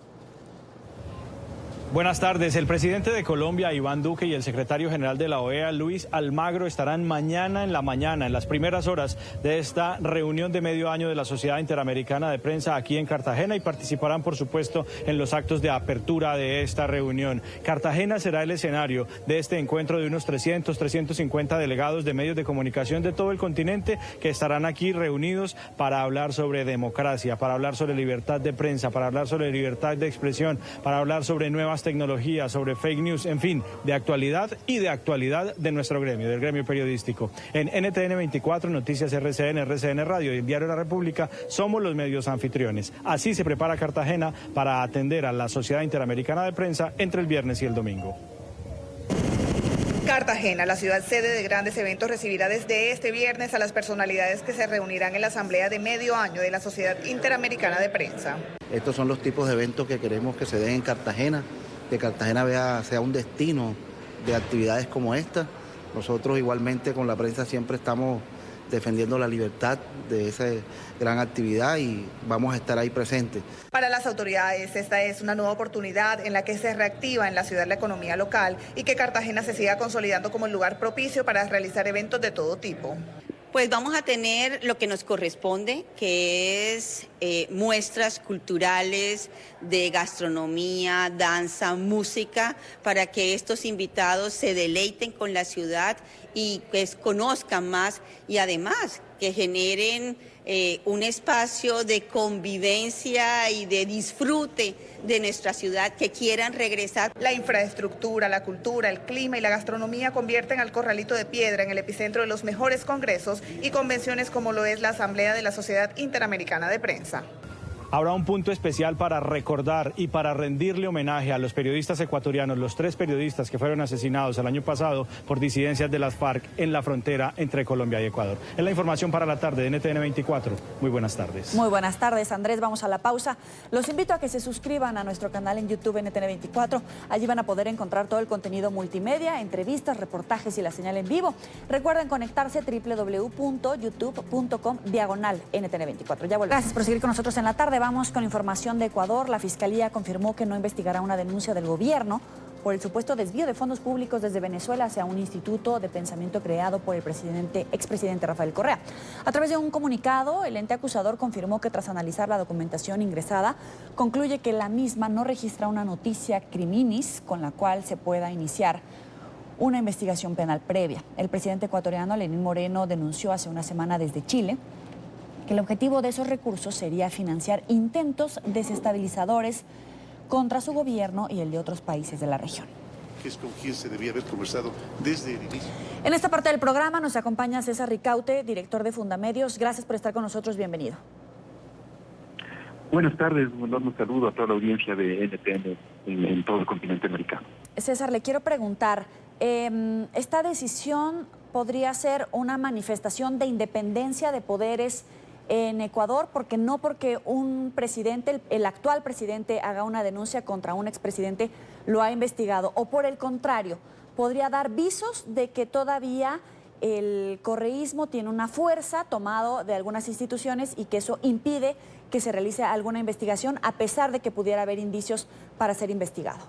Buenas tardes. El presidente de Colombia, Iván Duque, y el secretario general de la OEA, Luis Almagro, estarán mañana, en las primeras horas de esta reunión de medio año de la Sociedad Interamericana de Prensa aquí en Cartagena y participarán, por supuesto, en los actos de apertura de esta reunión. Cartagena será el escenario de este encuentro de unos 350 delegados de medios de comunicación de todo el continente que estarán aquí reunidos para hablar sobre democracia, para hablar sobre libertad de prensa, para hablar sobre libertad de expresión, para hablar sobre nuevas tecnologías, sobre fake news, en fin, de actualidad y de actualidad de nuestro gremio, del gremio periodístico. En NTN 24, Noticias RCN, RCN Radio y el Diario La República somos los medios anfitriones. Así se prepara Cartagena para atender a la Sociedad Interamericana de Prensa entre el viernes y el domingo. Cartagena, la ciudad sede de grandes eventos, recibirá desde este viernes a las personalidades que se reunirán en la asamblea de medio año de la Sociedad Interamericana de Prensa. Estos son los tipos de eventos que queremos que se den en Cartagena, que Cartagena sea un destino de actividades como esta. Nosotros igualmente con la prensa siempre estamos defendiendo la libertad de esa gran actividad y vamos a estar ahí presentes. Para las autoridades, esta es una nueva oportunidad en la que se reactiva en la ciudad la economía local y que Cartagena se siga consolidando como el lugar propicio para realizar eventos de todo tipo. Pues vamos a tener lo que nos corresponde, que es muestras culturales de gastronomía, danza, música, para que estos invitados se deleiten con la ciudad y pues conozcan más y además que generen un espacio de convivencia y de disfrute de nuestra ciudad, que quieran regresar. La infraestructura, la cultura, el clima y la gastronomía convierten al Corralito de Piedra en el epicentro de los mejores congresos y convenciones como lo es la Asamblea de la Sociedad Interamericana de Prensa. Habrá un punto especial para recordar y para rendirle homenaje a los periodistas ecuatorianos, los 3 periodistas que fueron asesinados el año pasado por disidencias de las FARC en la frontera entre Colombia y Ecuador. Es la información para la tarde de NTN 24. Muy buenas tardes. Muy buenas tardes, Andrés. Vamos a la pausa. Los invito a que se suscriban a nuestro canal en YouTube NTN 24. Allí van a poder encontrar todo el contenido multimedia, entrevistas, reportajes y la señal en vivo. Recuerden conectarse www.youtube.com/NTN 24. Ya volvemos. Gracias por seguir con nosotros en la tarde. Vamos con información de Ecuador. La Fiscalía confirmó que no investigará una denuncia del gobierno por el supuesto desvío de fondos públicos desde Venezuela hacia un instituto de pensamiento creado por el expresidente Rafael Correa. A través de un comunicado, el ente acusador confirmó que tras analizar la documentación ingresada, concluye que la misma no registra una noticia criminis con la cual se pueda iniciar una investigación penal previa. El presidente ecuatoriano, Lenín Moreno, denunció hace una semana desde Chile que el objetivo de esos recursos sería financiar intentos desestabilizadores contra su gobierno y el de otros países de la región. Que es con quien se debía haber conversado desde el inicio. En esta parte del programa nos acompaña César Ricaute, director de Fundamedios. Gracias por estar con nosotros, bienvenido. Buenas tardes, un enorme saludo a toda la audiencia de NTN en todo el continente americano. César, le quiero preguntar, ¿esta decisión podría ser una manifestación de independencia de poderes en Ecuador? Porque no porque un presidente, el actual presidente, haga una denuncia contra un expresidente, lo ha investigado. O por el contrario, podría dar visos de que todavía el correísmo tiene una fuerza tomado de algunas instituciones y que eso impide que se realice alguna investigación a pesar de que pudiera haber indicios para ser investigado.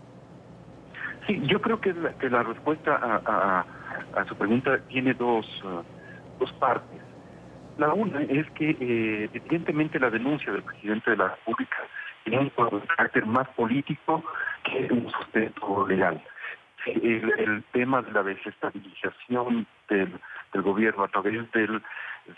Sí, yo creo que la respuesta a su pregunta tiene dos partes. La una es que evidentemente la denuncia del presidente de la República tiene un carácter más político que un sustento legal. El tema de la desestabilización del gobierno a través del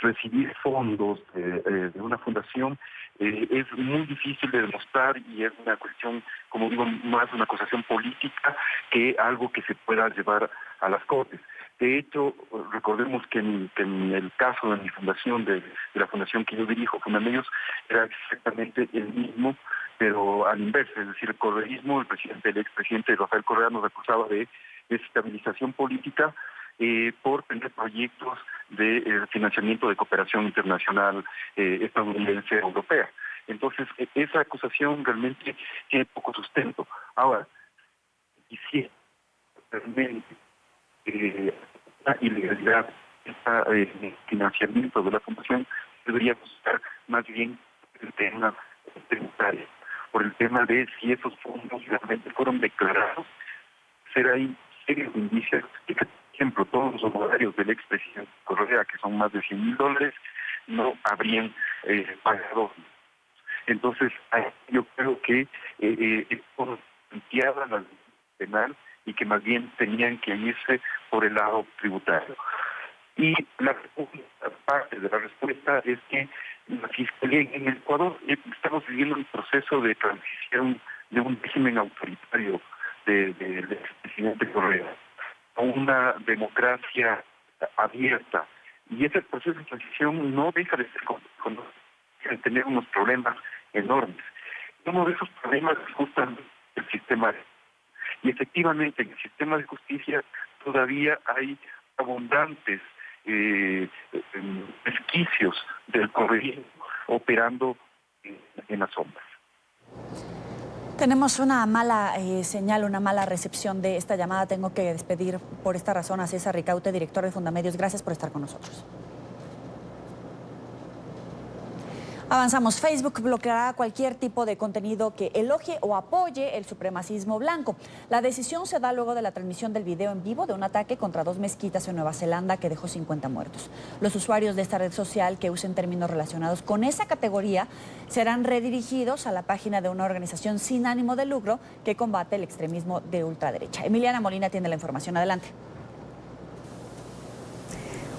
recibir fondos de una fundación es muy difícil de demostrar y es una cuestión, como digo, más una acusación política que algo que se pueda llevar a las Cortes. De hecho, recordemos que en el caso de mi fundación, de la fundación que yo dirijo, Fundamedios, era exactamente el mismo, pero al inverso, es decir, el correísmo, el expresidente Rafael Correa nos acusaba de desestabilización política por tener proyectos de financiamiento de cooperación internacional estadounidense europea. Entonces, esa acusación realmente tiene poco sustento. Ahora, quisiera realmente la ilegalidad, este financiamiento de la fundación, debería buscar más bien el tema tributario, por el tema de si esos fondos realmente fueron declarados. Será ahí serios indicios que, por ejemplo, todos los honorarios del expresidente Correa, que son más de $100,000, no habrían pagado. Entonces, yo creo que es planteada la penal y que más bien tenían que irse por el lado tributario. Y la parte de la respuesta es que la Fiscalía en Ecuador estamos viviendo un proceso de transición de un régimen autoritario del presidente Correa a una democracia abierta. Y ese proceso de transición no deja de ser tener unos problemas enormes. Uno de esos problemas es justamente el sistema. Y efectivamente en el sistema de justicia todavía hay abundantes resquicios del correísmo operando en las sombras. Tenemos una mala señal, una mala recepción de esta llamada. Tengo que despedir por esta razón a César Ricaute, director de Fundamedios. Gracias por estar con nosotros. Avanzamos. Facebook bloqueará cualquier tipo de contenido que elogie o apoye el supremacismo blanco. La decisión se da luego de la transmisión del video en vivo de un ataque contra 2 mezquitas en Nueva Zelanda que dejó 50 muertos. Los usuarios de esta red social que usen términos relacionados con esa categoría serán redirigidos a la página de una organización sin ánimo de lucro que combate el extremismo de ultraderecha. Emiliana Molina tiene la información. Adelante.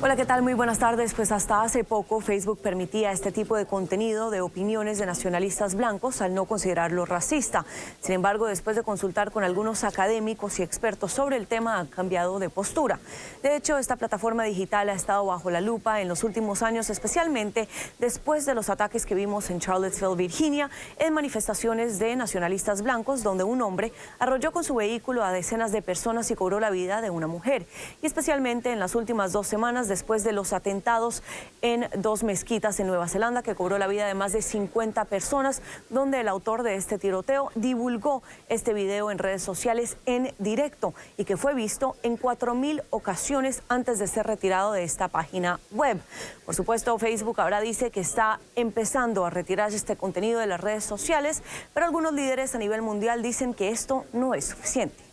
Hola, ¿qué tal? Muy buenas tardes. Pues hasta hace poco Facebook permitía este tipo de contenido de opiniones de nacionalistas blancos al no considerarlo racista. Sin embargo, después de consultar con algunos académicos y expertos sobre el tema, han cambiado de postura. De hecho, esta plataforma digital ha estado bajo la lupa en los últimos años, especialmente después de los ataques que vimos en Charlottesville, Virginia, en manifestaciones de nacionalistas blancos, donde un hombre arrolló con su vehículo a decenas de personas y cobró la vida de una mujer. Y especialmente en las últimas 2 semanas, después de los atentados en 2 mezquitas en Nueva Zelanda, que cobró la vida de más de 50 personas, donde el autor de este tiroteo divulgó este video en redes sociales en directo y que fue visto en 4,000 ocasiones antes de ser retirado de esta página web. Por supuesto, Facebook ahora dice que está empezando a retirar este contenido de las redes sociales, pero algunos líderes a nivel mundial dicen que esto no es suficiente.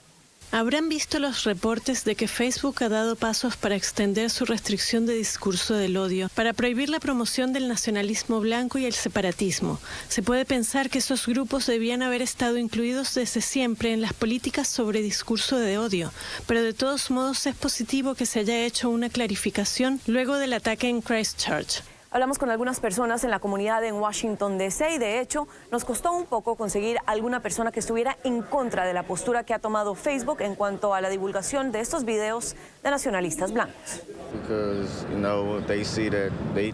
Habrán visto los reportes de que Facebook ha dado pasos para extender su restricción de discurso del odio, para prohibir la promoción del nacionalismo blanco y el separatismo. Se puede pensar que esos grupos debían haber estado incluidos desde siempre en las políticas sobre discurso de odio, pero de todos modos es positivo que se haya hecho una clarificación luego del ataque en Christchurch. Hablamos con algunas personas en la comunidad en Washington, D.C. y de hecho nos costó un poco conseguir alguna persona que estuviera en contra de la postura que ha tomado Facebook en cuanto a la divulgación de estos videos de nacionalistas blancos.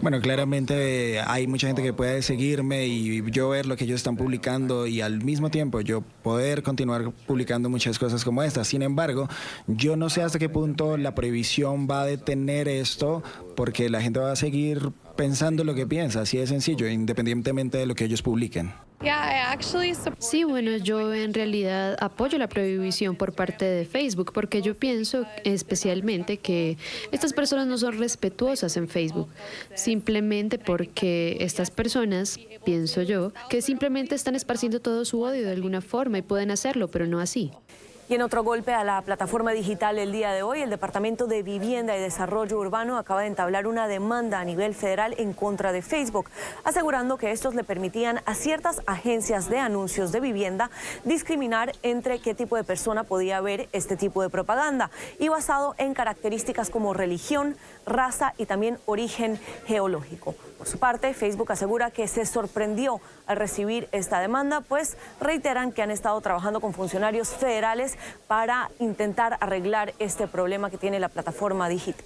Bueno, claramente hay mucha gente que puede seguirme y yo ver lo que ellos están publicando y al mismo tiempo yo poder continuar publicando muchas cosas como estas. Sin embargo, yo no sé hasta qué punto la prohibición va a detener esto porque la gente va a seguir pensando lo que piensa, así de sencillo, independientemente de lo que ellos publiquen. Sí, bueno, yo en realidad apoyo la prohibición por parte de Facebook porque yo pienso especialmente que estas personas no son respetuosas en Facebook, simplemente porque estas personas, pienso yo, que simplemente están esparciendo todo su odio de alguna forma y pueden hacerlo, pero no así. Y en otro golpe a la plataforma digital el día de hoy, el Departamento de Vivienda y Desarrollo Urbano acaba de entablar una demanda a nivel federal en contra de Facebook, asegurando que estos le permitían a ciertas agencias de anuncios de vivienda discriminar entre qué tipo de persona podía ver este tipo de propaganda y basado en características como religión, raza y también origen geológico. Por su parte, Facebook asegura que se sorprendió al recibir esta demanda, pues reiteran que han estado trabajando con funcionarios federales para intentar arreglar este problema que tiene la plataforma digital.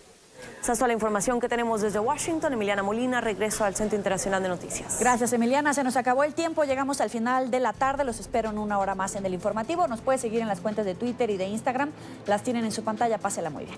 Esa es toda la información que tenemos desde Washington. Emiliana Molina, regreso al Centro Internacional de Noticias. Gracias, Emiliana. Se nos acabó el tiempo. Llegamos al final de la tarde. Los espero en 1 hora más en el informativo. Nos puede seguir en las cuentas de Twitter y de Instagram. Las tienen en su pantalla. Pásela muy bien.